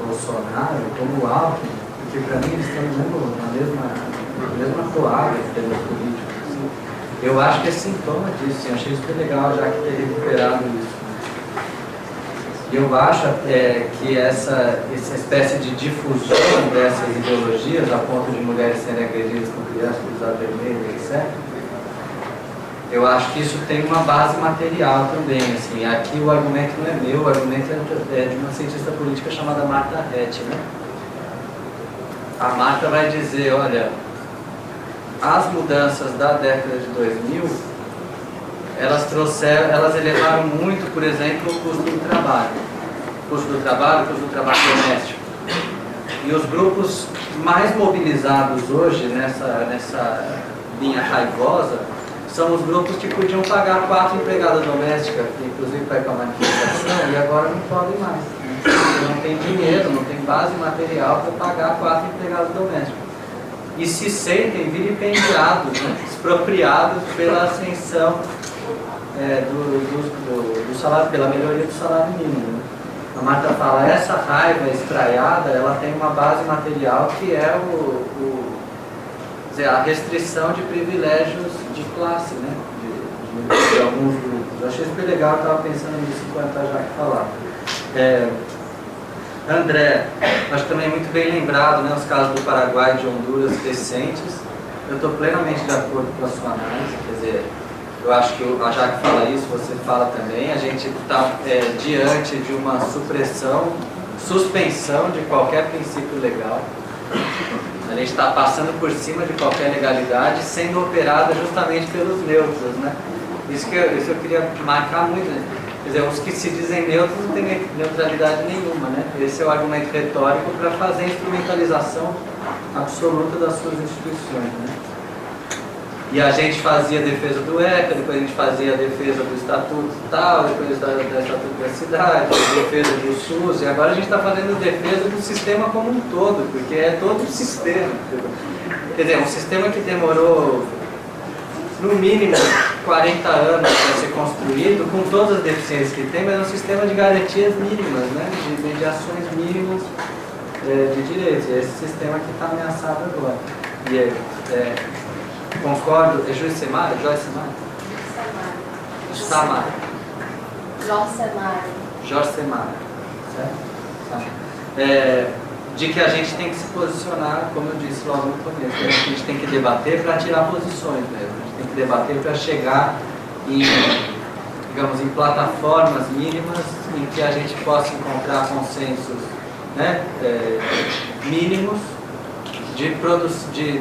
[SPEAKER 2] Bolsonaro, como Alckmin, porque para mim eles estão na mesma toalha em termos políticos. Assim. Eu acho que é sintoma disso, assim, achei super legal já que ter recuperado isso. E eu acho que essa espécie de difusão dessas ideologias, a ponto de mulheres serem agredidas com crianças cruzado vermelho, etc., eu acho que isso tem uma base material também. Assim. Aqui o argumento não é meu, o argumento é de uma cientista política chamada Martha Hett, né? A Martha vai dizer, olha, as mudanças da década de 2000, elas elevaram muito, por exemplo, o custo do trabalho. O custo do trabalho doméstico. E os grupos mais mobilizados hoje nessa linha raivosa são os grupos que podiam pagar 4 empregadas domésticas, que inclusive vai para a manifestação, e agora não podem mais. Não tem dinheiro, não tem base material para pagar 4 empregadas domésticas. E se sentem vilipendiados, né, expropriados pela ascensão do salário, pela melhoria do salário mínimo. Né? A Marta fala, essa raiva espraiada, ela tem uma base material que é a restrição de privilégios de classe, né? de alguns grupos. Eu achei super legal, eu estava pensando nisso enquanto a Jaque falava. André, acho que também é muito bem lembrado, né, os casos do Paraguai e de Honduras recentes. Eu estou plenamente de acordo com a sua análise, quer dizer, eu acho que a Jaque fala isso, você fala também, a gente está diante de uma suspensão de qualquer princípio legal. A gente está passando por cima de qualquer legalidade, sendo operada justamente pelos neutros, né? Isso eu queria marcar muito, né? Quer dizer, os que se dizem neutros não têm neutralidade nenhuma, né? Esse é o argumento retórico para fazer a instrumentalização absoluta das suas instituições, né? E a gente fazia a defesa do ECA, depois a gente fazia a defesa do Estatuto tal, depois da Estatuto da Cidade, a defesa do SUS, e agora a gente está fazendo a defesa do sistema como um todo, porque é todo o sistema. Quer dizer, um sistema que demorou no mínimo 40 anos para ser construído, com todas as deficiências que tem, mas é um sistema de garantias mínimas, né? De mediações mínimas de direitos. E é esse sistema que está ameaçado agora. E concordo, é Joyce Semar? Samar. Jorge Semar. Certo? De que a gente tem que se posicionar, como eu disse logo no começo, a gente tem que debater para tirar posições mesmo. A gente tem que debater para chegar em, digamos, em plataformas mínimas em que a gente possa encontrar consensos, né, mínimos de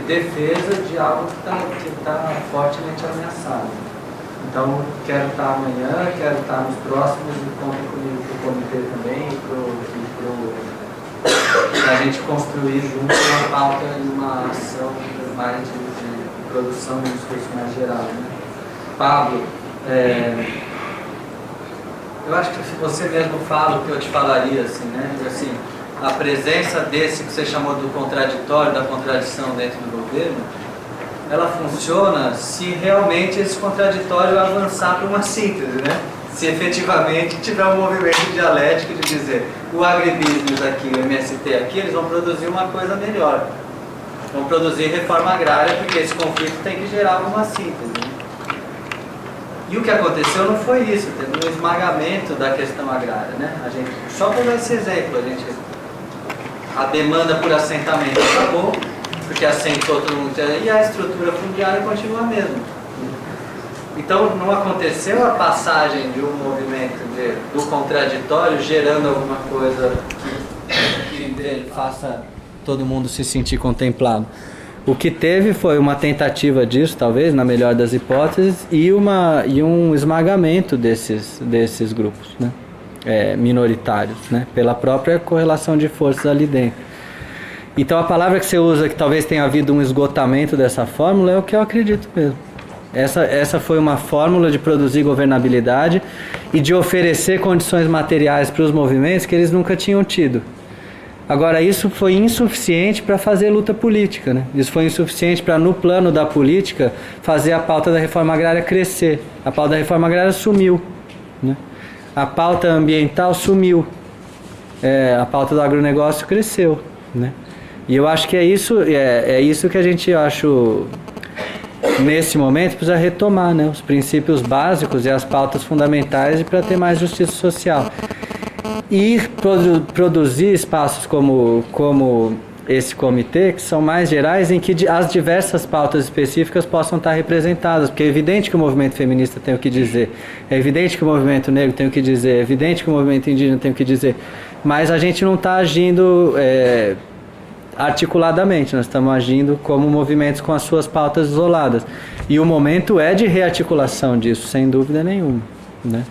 [SPEAKER 2] defesa de algo que está fortemente ameaçado. Então, quero estar amanhã, quero estar nos próximos, e conto comigo para o comitê também, para a gente construir junto uma pauta e uma ação mais de produção de um discurso mais geral, né? Pablo, eu acho que se você mesmo fala o que eu te falaria, assim, né? Assim, a presença desse que você chamou do contraditório, da contradição dentro do governo, ela funciona se realmente esse contraditório avançar para uma síntese, né? Se efetivamente tiver um movimento dialético de dizer o agribusiness aqui, o MST aqui, eles vão produzir uma coisa melhor. Vão produzir reforma agrária, porque esse conflito tem que gerar alguma síntese, né? E o que aconteceu não foi isso, teve um esmagamento da questão agrária, né? A gente, só por esse exemplo, a demanda por assentamento acabou, porque assentou todo mundo, e a estrutura fundiária continua a mesma. Então não aconteceu a passagem de um movimento do contraditório gerando alguma coisa que faça todo mundo se sentir contemplado. O que teve foi uma tentativa disso, talvez, na melhor das hipóteses, e um esmagamento desses grupos, né? Minoritários, né? Pela própria correlação de forças ali dentro. Então a palavra que você usa, que talvez tenha havido um esgotamento dessa fórmula, é o que eu acredito mesmo. Essa foi uma fórmula de produzir governabilidade e de oferecer condições materiais para os movimentos que eles nunca tinham tido. Agora, isso foi insuficiente para fazer luta política, né? Isso foi insuficiente para, no plano da política, fazer a pauta da reforma agrária crescer. A pauta da reforma agrária sumiu, né? A pauta ambiental sumiu. A pauta do agronegócio cresceu, né? E eu acho que é isso que a gente, acho, nesse momento, precisa retomar, né? Os princípios básicos e as pautas fundamentais para ter mais justiça social. E produzir espaços como esse comitê, que são mais gerais, em que as diversas pautas específicas possam estar representadas, porque é evidente que o movimento feminista tem o que dizer, é evidente que o movimento negro tem o que dizer, é evidente que o movimento indígena tem o que dizer, mas a gente não está agindo articuladamente, nós estamos agindo como movimentos com as suas pautas isoladas, e o momento é de rearticulação disso, sem dúvida nenhuma, né?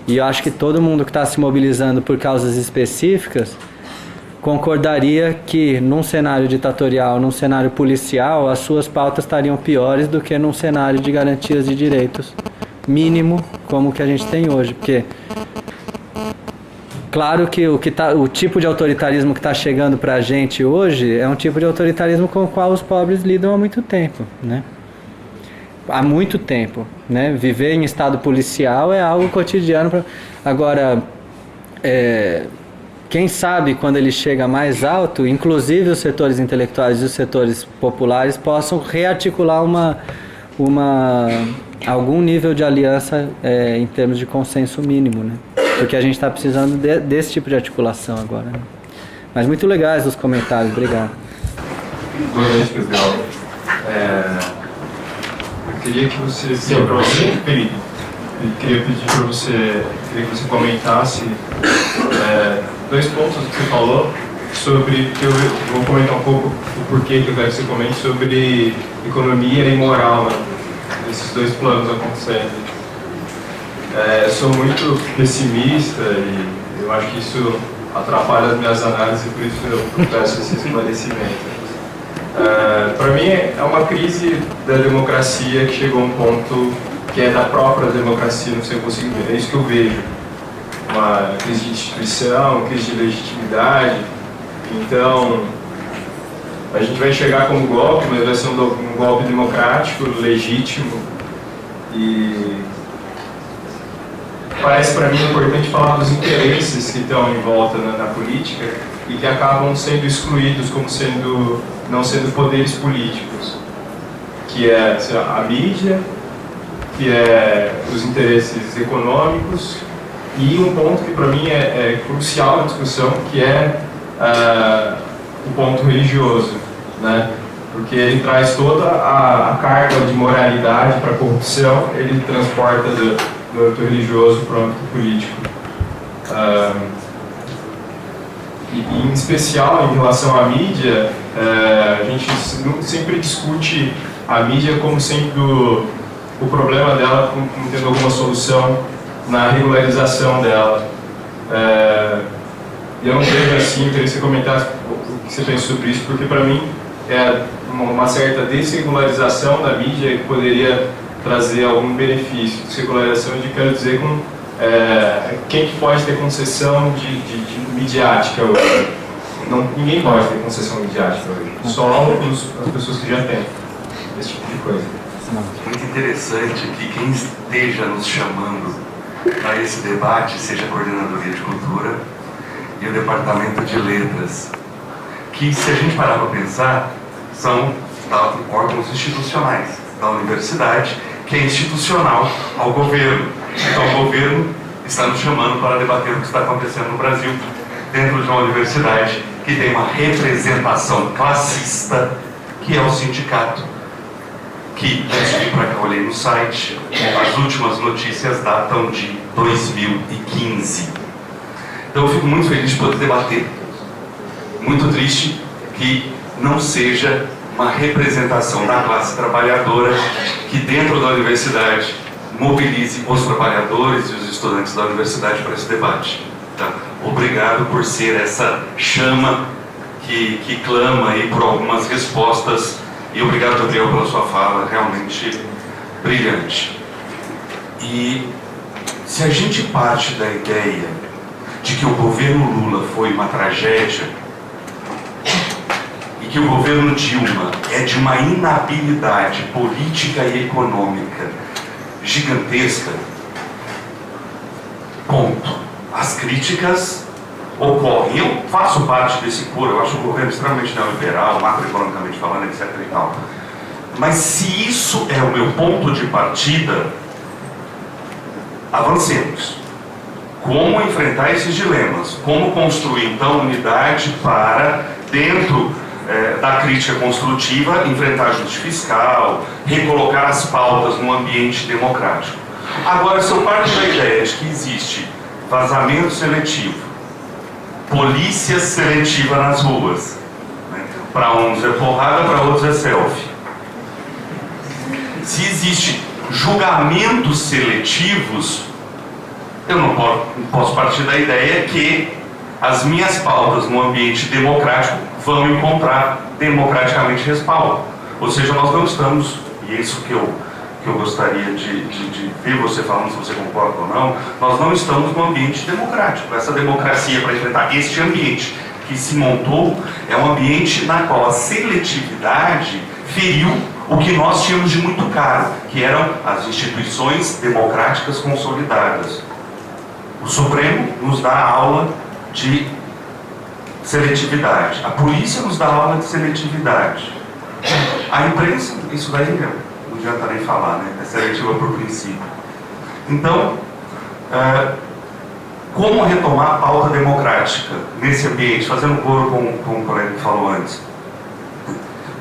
[SPEAKER 2] E eu acho que todo mundo que está se mobilizando por causas específicas concordaria que num cenário ditatorial, num cenário policial, as suas pautas estariam piores do que num cenário de garantias de direitos mínimo como o que a gente tem hoje. Porque, claro que o tipo de autoritarismo que está chegando para a gente hoje é um tipo de autoritarismo com o qual os pobres lidam há muito tempo, né? Há muito tempo, né? Viver em estado policial é algo cotidiano. Agora, quem sabe quando ele chega mais alto, inclusive os setores intelectuais e os setores populares possam rearticular uma algum nível de aliança em termos de consenso mínimo, né? Porque a gente está precisando desse tipo de articulação agora, né? Mas muito legais os comentários, obrigado.
[SPEAKER 9] Boa noite, pessoal. Eu queria que você, Felipe, queria que você comentasse dois pontos que você falou sobre, que eu vou comentar um pouco o porquê que eu quero que você comente sobre economia e moral, né? Esses dois planos acontecendo. Eu sou muito pessimista e eu acho que isso atrapalha as minhas análises e por isso eu peço esse esclarecimento. Para mim é uma crise da democracia que chegou a um ponto que é da própria democracia, não sei conseguir ver. É isso que eu vejo. Uma crise de instituição, uma crise de legitimidade. Então, a gente vai chegar com um golpe, mas vai ser um golpe democrático, legítimo. E parece para mim importante falar dos interesses que estão em volta na política e que acabam sendo excluídos como não sendo poderes políticos, que é a mídia, que é os interesses econômicos e um ponto que para mim é crucial na discussão, que é o ponto religioso, né? Porque ele traz toda a carga de moralidade para a corrupção, ele transporta do âmbito religioso para o âmbito político. E em especial em relação à mídia, a gente sempre discute a mídia como sendo o problema dela, como tendo alguma solução na regularização dela. Eu não vejo assim, eu queria que você comentasse o que você pensa sobre isso, porque para mim é uma certa desregularização da mídia que poderia trazer algum benefício. Desregularização, eu quero dizer com quem que pode ter concessão de midiática hoje. Ninguém pode ter concessão midiática hoje, só as pessoas que já têm esse tipo de coisa.
[SPEAKER 10] Muito interessante que quem esteja nos chamando para esse debate seja a Coordenadoria de Cultura e o Departamento de Letras, que, se a gente parar para pensar, são órgãos institucionais da universidade, que é institucional ao governo. Então o governo está nos chamando para debater o que está acontecendo no Brasil dentro de uma universidade que tem uma representação classista, que é o sindicato, que, antes de ir para cá, olhei no site, as últimas notícias datam de 2015. Então eu fico muito feliz de poder debater. Muito triste que não seja uma representação da classe trabalhadora que dentro da universidade mobilize os trabalhadores e os estudantes da universidade para esse debate. Tá? Obrigado por ser essa chama que clama aí por algumas respostas. E obrigado, Gabriel, pela sua fala, realmente brilhante. E se a gente parte da ideia de que o governo Lula foi uma tragédia e que o governo Dilma é de uma inabilidade política e econômica gigantesca, ponto. As críticas ocorrem. Eu faço parte desse coro, eu acho o governo extremamente neoliberal, macroeconomicamente falando, etc. e tal. Mas se isso é o meu ponto de partida, avancemos. Como enfrentar esses dilemas? Como construir, então, unidade para, dentro da crítica construtiva, enfrentar ajuste fiscal, recolocar as pautas num ambiente democrático. Agora, se eu parto da ideia de que existe vazamento seletivo, polícia seletiva nas ruas, né? Para uns é porrada, para outros é selfie. Se existe julgamentos seletivos, eu não posso partir da ideia que as minhas pautas no ambiente democrático vão encontrar democraticamente respaldo. Ou seja, nós não estamos, e é isso que eu gostaria de ver você falando, se você concorda ou não, nós não estamos num ambiente democrático. Essa democracia, para enfrentar este ambiente que se montou, é um ambiente na qual a seletividade feriu o que nós tínhamos de muito caro, que eram as instituições democráticas consolidadas. O Supremo nos dá aula de seletividade, a polícia nos dá aula de seletividade, a imprensa, isso daí é adianta nem falar, né? É seletiva por princípio. Então, como retomar a pauta democrática nesse ambiente, fazendo coro com o colega que falou antes?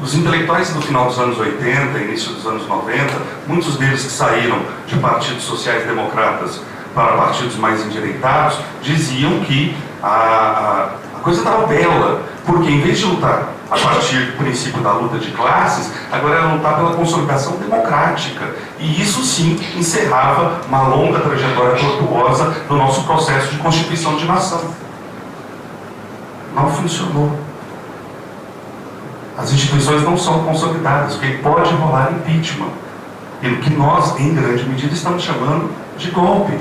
[SPEAKER 10] Os intelectuais do final dos anos 80, início dos anos 90, muitos deles que saíram de partidos sociais-democratas para partidos mais endireitados, diziam que a coisa estava bela, porque em vez de lutar a partir do princípio da luta de classes, agora era lutar pela consolidação democrática. E isso sim encerrava uma longa trajetória tortuosa do nosso processo de constituição de nação. Não funcionou. As instituições não são consolidadas, porque pode rolar impeachment. Pelo que nós, em grande medida, estamos chamando de golpe.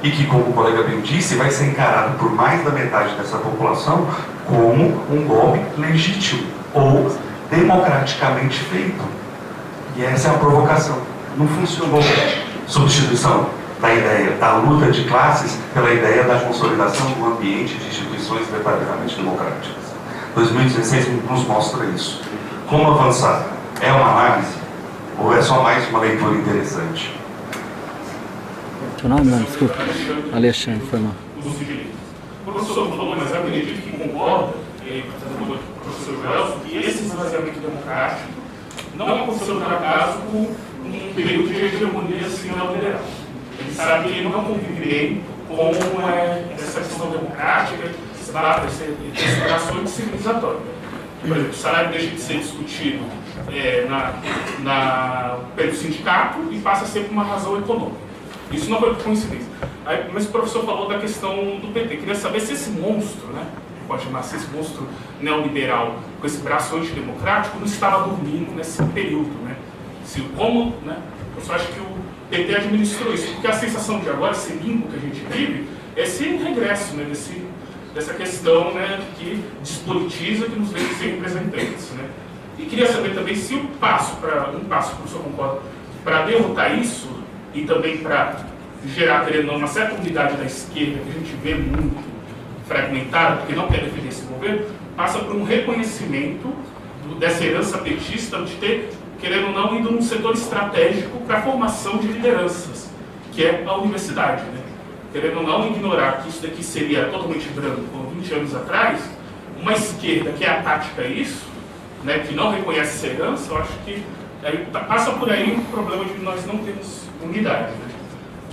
[SPEAKER 10] E que, como o colega bem disse, vai ser encarado por mais da metade dessa população como um golpe legítimo ou democraticamente feito. E essa é a provocação. Não funcionou. Substituição da ideia da luta de classes pela ideia da consolidação do ambiente de instituições verdadeiramente democráticas. 2016 nos mostra isso. Como avançar? É uma análise ou é só mais uma leitura interessante?
[SPEAKER 2] Teu nome, não, desculpa. Alexandre, foi mal.
[SPEAKER 5] O professor falou, mas eu acredito que concorda, com o professor Joel, que esse esvaziamento democrático não aconteceu por acaso com um período de hegemonia assim neoliberal. Ele sabe que ele não convive bem com essa questão democrática, esse braço civilizatório. Por exemplo, o salário deixa de ser discutido pelo sindicato e passa a ser por uma razão econômica. Isso não foi por coincidência. Mas o professor falou da questão do PT. Queria saber se esse monstro, né, pode chamar assim, esse monstro neoliberal, com esse braço antidemocrático, não estava dormindo nesse período. Né? Como, né, eu só acho que o PT administrou isso. Porque a sensação de agora, esse limbo que a gente vive, é esse regresso, né, dessa questão, né, que despolitiza, que nos deixa ser representantes. Né? E queria saber também se o passo, que o senhor concorda, para derrotar isso, e também para gerar, querendo ou não, uma certa unidade da esquerda, que a gente vê muito fragmentada, porque não quer defender esse governo, passa por um reconhecimento dessa herança petista de ter, querendo ou não, ido num setor estratégico para a formação de lideranças, que é a universidade. Né? Querendo ou não, ignorar que isso daqui seria totalmente branco, há 20 anos atrás, uma esquerda que é atática a isso, né, que não reconhece essa herança, eu acho que passa por aí um problema de que nós não temos unidade. Né?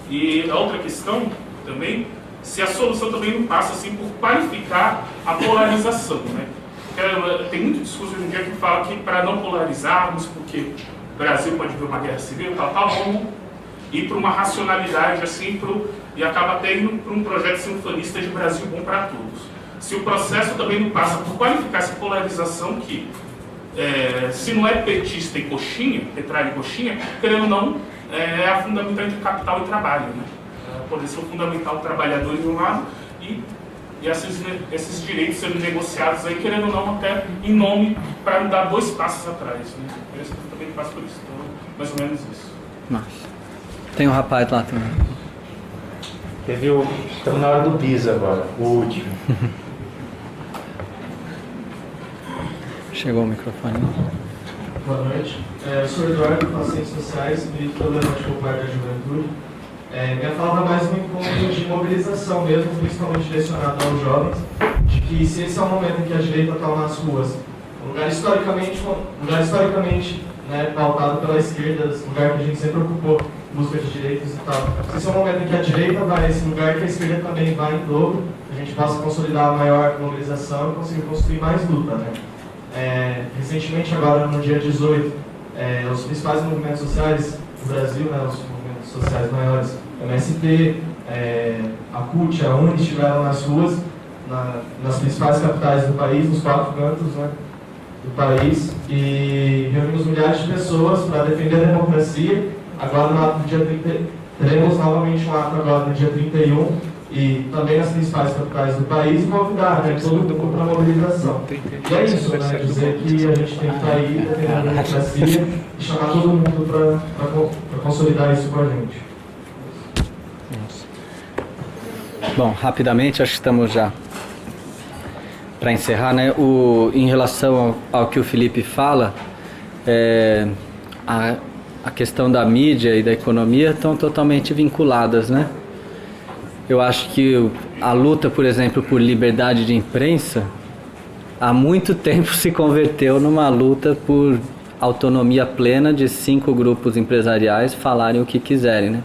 [SPEAKER 5] E a outra questão também, se a solução também não passa assim por qualificar a polarização. Né? Porque tem muito discurso hoje em dia que fala que para não polarizarmos, porque o Brasil pode ver uma guerra civil, vamos ir para uma racionalidade assim, e acaba até indo para um projeto sinfonista de Brasil bom para todos. Se o processo também não passa por qualificar essa polarização que se não é petista e coxinha, petralha e coxinha, querendo ou não, é a fundamental de capital e trabalho. Né? Pode ser o fundamental do trabalhador de um lado e esses direitos sendo negociados aí, querendo ou não, até em nome para dar 2 passos atrás. Né? Esse também passa por isso, então, mais ou menos isso.
[SPEAKER 2] Nossa. Tem um rapaz lá também.
[SPEAKER 1] Estamos na hora do bis agora, o último.
[SPEAKER 2] Chegou o microfone.
[SPEAKER 3] Boa noite. Eu sou Eduardo, faço Ciências Sociais, milito pela Levante Popular da Juventude. Minha fala vai mais um encontro de mobilização mesmo, principalmente direcionado aos jovens, de que se esse é o momento em que a direita toma as ruas, um lugar historicamente né, pautado pela esquerda, lugar que a gente sempre ocupou, busca de direitos e tal. Se esse é o momento em que a direita vai a esse lugar, que a esquerda também vai em dobro, a gente possa consolidar a maior mobilização e conseguir construir mais luta. Né? Recentemente, agora no dia 18, os principais movimentos sociais do Brasil, né, os movimentos sociais maiores, o MST, a CUT, a UNE, estiveram nas ruas, nas principais capitais do país, nos 4 cantos, né, do país, e reunimos milhares de pessoas para defender a democracia. Agora, no ato do dia 30, teremos novamente um ato agora no dia 31, e também nas principais capitais do país, e convidar todo mundo para a mobilização. E é isso, né? Dizer que a gente tem que estar aí defendendo a democracia e chamar todo mundo para consolidar isso com a gente.
[SPEAKER 2] Bom, rapidamente, acho que estamos já para encerrar, né? Em relação ao que o Felipe fala, a questão da mídia e da economia estão totalmente vinculadas, né? Eu acho que a luta, por exemplo, por liberdade de imprensa, há muito tempo se converteu numa luta por autonomia plena de 5 grupos empresariais falarem o que quiserem, né?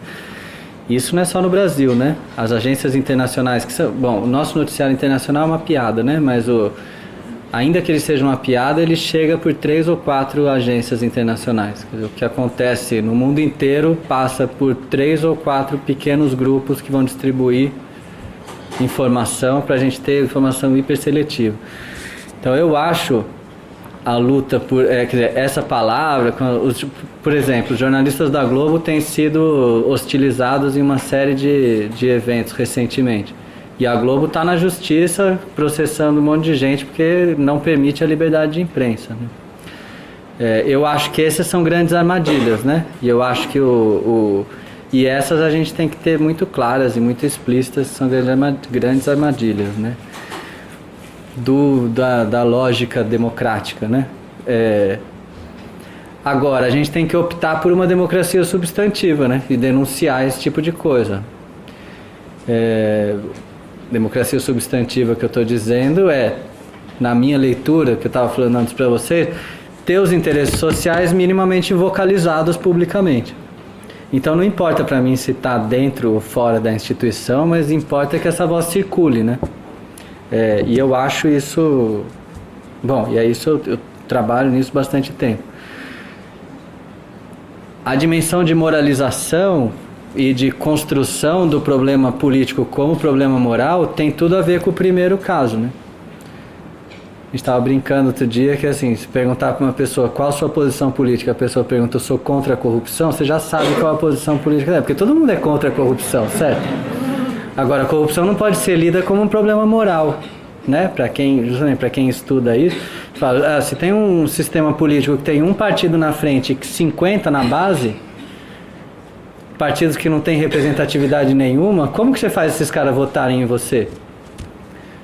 [SPEAKER 2] Isso não é só no Brasil, né? As agências internacionais, bom, o nosso noticiário internacional é uma piada, né? Mas ainda que ele seja uma piada, ele chega por 3 ou 4 agências internacionais. Quer dizer, o que acontece no mundo inteiro passa por 3 ou 4 pequenos grupos que vão distribuir informação para a gente ter informação hiperseletiva. Então eu acho a luta por, quer dizer, essa palavra, por exemplo, os jornalistas da Globo têm sido hostilizados em uma série de eventos recentemente. E a Globo está na justiça processando um monte de gente porque não permite a liberdade de imprensa, né? Eu acho que essas são grandes armadilhas, né? E eu acho que e essas a gente tem que ter muito claras e muito explícitas, são grandes armadilhas, né? Da lógica democrática, né? Agora, a gente tem que optar por uma democracia substantiva, né? E denunciar esse tipo de coisa. Democracia substantiva que eu estou dizendo na minha leitura, que eu estava falando antes para vocês, ter os interesses sociais minimamente vocalizados publicamente. Então não importa para mim se está dentro ou fora da instituição, mas importa que essa voz circule, né? E eu acho isso... Bom, e é isso, eu trabalho nisso bastante tempo. A dimensão de moralização e de construção do problema político como problema moral tem tudo a ver com o primeiro caso, né? A gente estava brincando outro dia que, assim, se perguntar para uma pessoa qual a sua posição política, a pessoa pergunta, eu sou contra a corrupção, você já sabe qual a posição política dela, porque todo mundo é contra a corrupção, certo? Agora, a corrupção não pode ser lida como um problema moral, né? Justamente para quem estuda isso, fala, se tem um sistema político que tem um partido na frente e 50 na base, partidos que não têm representatividade nenhuma, como que você faz esses caras votarem em você?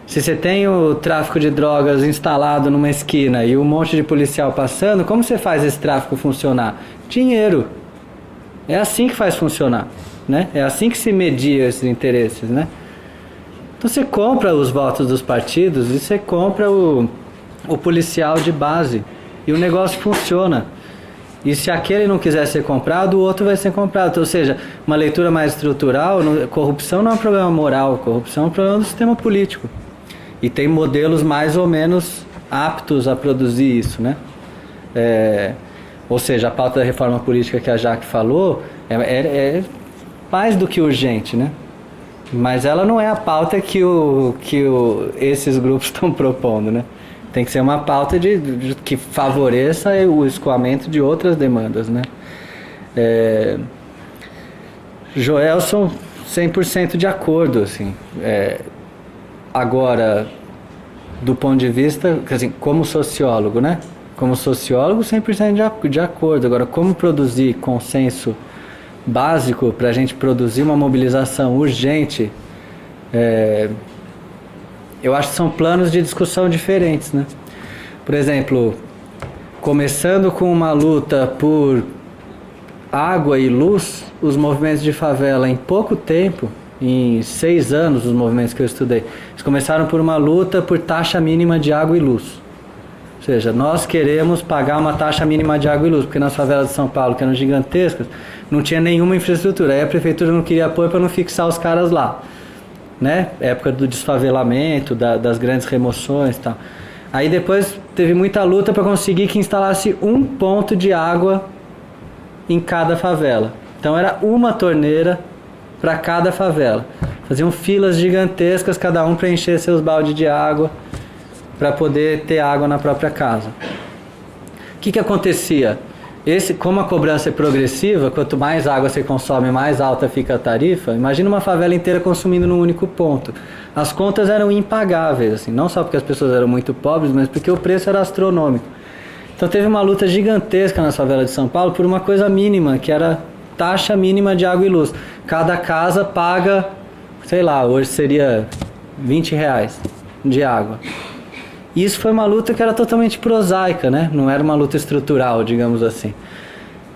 [SPEAKER 2] Se você tem o tráfico de drogas instalado numa esquina e um monte de policial passando, como você faz esse tráfico funcionar? Dinheiro. É assim que faz funcionar, né? É assim que se media esses interesses, né? Então você compra os votos dos partidos e você compra o policial de base e o negócio funciona. E se aquele não quiser ser comprado, o outro vai ser comprado. Ou seja, uma leitura mais estrutural, corrupção não é um problema moral, corrupção é um problema do sistema político. E tem modelos mais ou menos aptos a produzir isso, né? Ou seja, a pauta da reforma política que a Jaque falou é mais do que urgente, né? Mas ela não é a pauta que esses grupos estão propondo, né? Tem que ser uma pauta que favoreça o escoamento de outras demandas, né? Joelson, 100% de acordo, assim. Agora, do ponto de vista, assim, como sociólogo, né? Como sociólogo, 100% de acordo. Agora, como produzir consenso básico para a gente produzir uma mobilização urgente, eu acho que são planos de discussão diferentes, né? Por exemplo, começando com uma luta por água e luz, os movimentos de favela em pouco tempo, em 6 anos, os movimentos que eu estudei, eles começaram por uma luta por taxa mínima de água e luz. Ou seja, nós queremos pagar uma taxa mínima de água e luz, porque nas favelas de São Paulo, que eram gigantescas, não tinha nenhuma infraestrutura. Aí a prefeitura não queria apoio para não fixar os caras lá, né? Época do desfavelamento, das grandes remoções e tal. Aí depois teve muita luta para conseguir que instalasse um ponto de água em cada favela. Então era uma torneira para cada favela. Faziam filas gigantescas, cada um para encher seus baldes de água, para poder ter água na própria casa. O que acontecia? Como a cobrança é progressiva, quanto mais água você consome, mais alta fica a tarifa. Imagina uma favela inteira consumindo num único ponto. As contas eram impagáveis, assim, não só porque as pessoas eram muito pobres, mas porque o preço era astronômico. Então teve uma luta gigantesca na favela de São Paulo por uma coisa mínima, que era taxa mínima de água e luz. Cada casa paga, sei lá, hoje seria R$20 de água. Isso foi uma luta que era totalmente prosaica, né? Não era uma luta estrutural, digamos assim.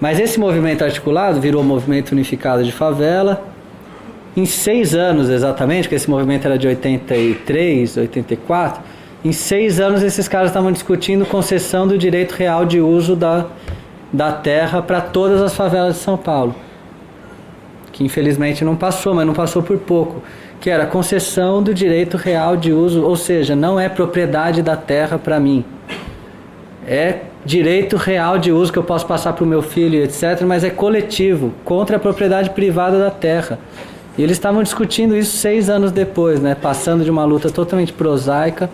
[SPEAKER 2] Mas esse movimento articulado virou o Movimento Unificado de Favela. Em 6 anos exatamente, que esse movimento era de 83, 84, em 6 anos esses caras estavam discutindo concessão do direito real de uso da terra para todas as favelas de São Paulo. Que infelizmente não passou, mas não passou por pouco. Que era a concessão do direito real de uso, ou seja, não é propriedade da terra para mim. É direito real de uso que eu posso passar para o meu filho, etc., mas é coletivo, contra a propriedade privada da terra. E eles estavam discutindo isso 6 anos depois, né? Passando de uma luta totalmente prosaica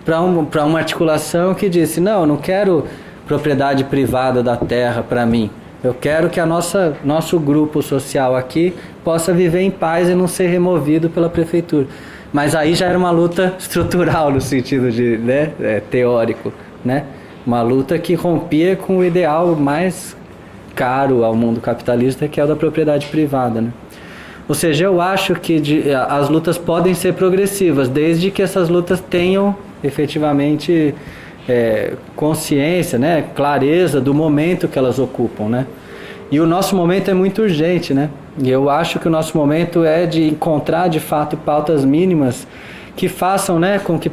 [SPEAKER 2] para uma articulação que disse, não, eu não quero propriedade privada da terra para mim. Eu quero que nosso grupo social aqui possa viver em paz e não ser removido pela prefeitura. Mas aí já era uma luta estrutural no sentido de, né, teórico, né? Uma luta que rompia com o ideal mais caro ao mundo capitalista, que é o da propriedade privada, né? Ou seja, eu acho que as lutas podem ser progressivas, desde que essas lutas tenham efetivamente consciência, né, clareza do momento que elas ocupam, né? E o nosso momento é muito urgente, né? E eu acho que o nosso momento é de encontrar de fato pautas mínimas que façam, né, com que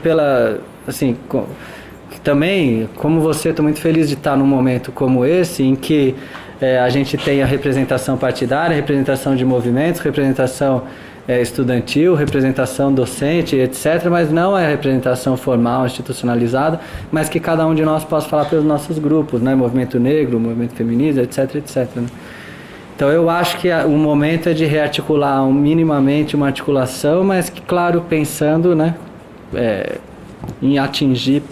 [SPEAKER 2] também, como você, estou muito feliz de estar num momento como esse, em que a gente tem a representação partidária, representação de movimentos, representação estudantil, representação docente, etc., mas não é representação formal, institucionalizada, mas que cada um de nós possa falar pelos nossos grupos, né? Movimento negro, movimento feminista, etc., etc., né? Então eu acho que o momento é de rearticular minimamente uma articulação, mas que, claro, pensando, né, em atingir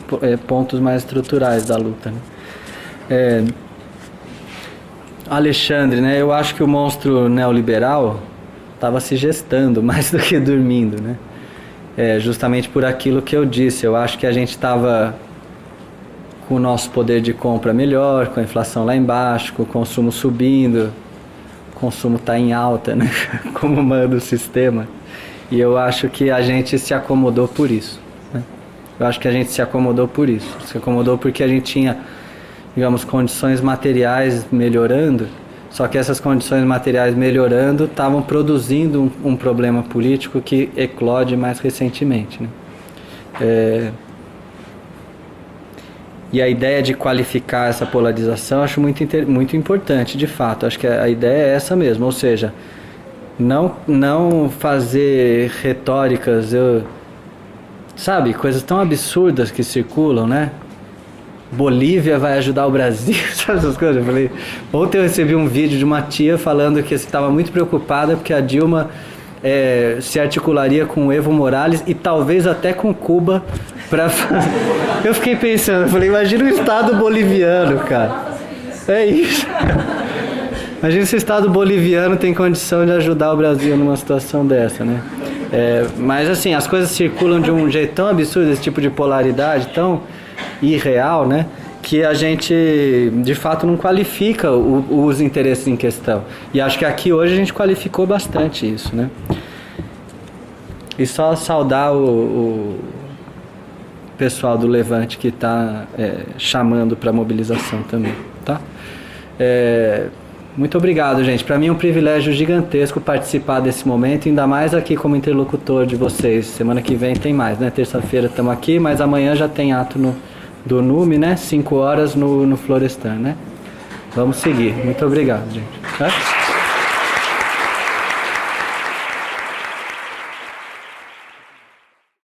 [SPEAKER 2] pontos mais estruturais da luta, né? Alexandre, né, eu acho que o monstro neoliberal estava se gestando mais do que dormindo, né? Justamente por aquilo que eu disse. Eu acho que a gente estava com o nosso poder de compra melhor, com a inflação lá embaixo, com o consumo subindo, o consumo está em alta, né? Como manda o sistema. E eu acho que a gente se acomodou por isso, né? Eu acho que a gente se acomodou por isso. Se acomodou porque a gente tinha, digamos, condições materiais melhorando. Só que essas condições materiais melhorando estavam produzindo um problema político que eclode mais recentemente, né? E a ideia de qualificar essa polarização eu acho muito importante, de fato. Acho que a ideia é essa mesmo, ou seja, não fazer retóricas, sabe, coisas tão absurdas que circulam, né? Bolívia vai ajudar o Brasil, sabe essas coisas? Eu falei, ontem eu recebi um vídeo de uma tia falando que estava muito preocupada porque a Dilma se articularia com o Evo Morales e talvez até com Cuba para fazer. Eu fiquei pensando, eu falei, imagina o Estado boliviano, cara. É isso. Imagina se o Estado boliviano tem condição de ajudar o Brasil numa situação dessa, né? Mas assim, as coisas circulam de um jeito tão absurdo, esse tipo de polaridade tão irreal, né, que a gente de fato não qualifica os interesses em questão. E acho que aqui hoje a gente qualificou bastante isso, né? E só saudar o pessoal do Levante que está chamando para mobilização também, tá? Muito obrigado, gente. Para mim é um privilégio gigantesco participar desse momento, ainda mais aqui como interlocutor de vocês. Semana que vem tem mais, né? Terça-feira estamos aqui, mas amanhã já tem ato do NUME, né? 5 horas no Florestan, né? Vamos seguir. Muito obrigado, gente. Tá?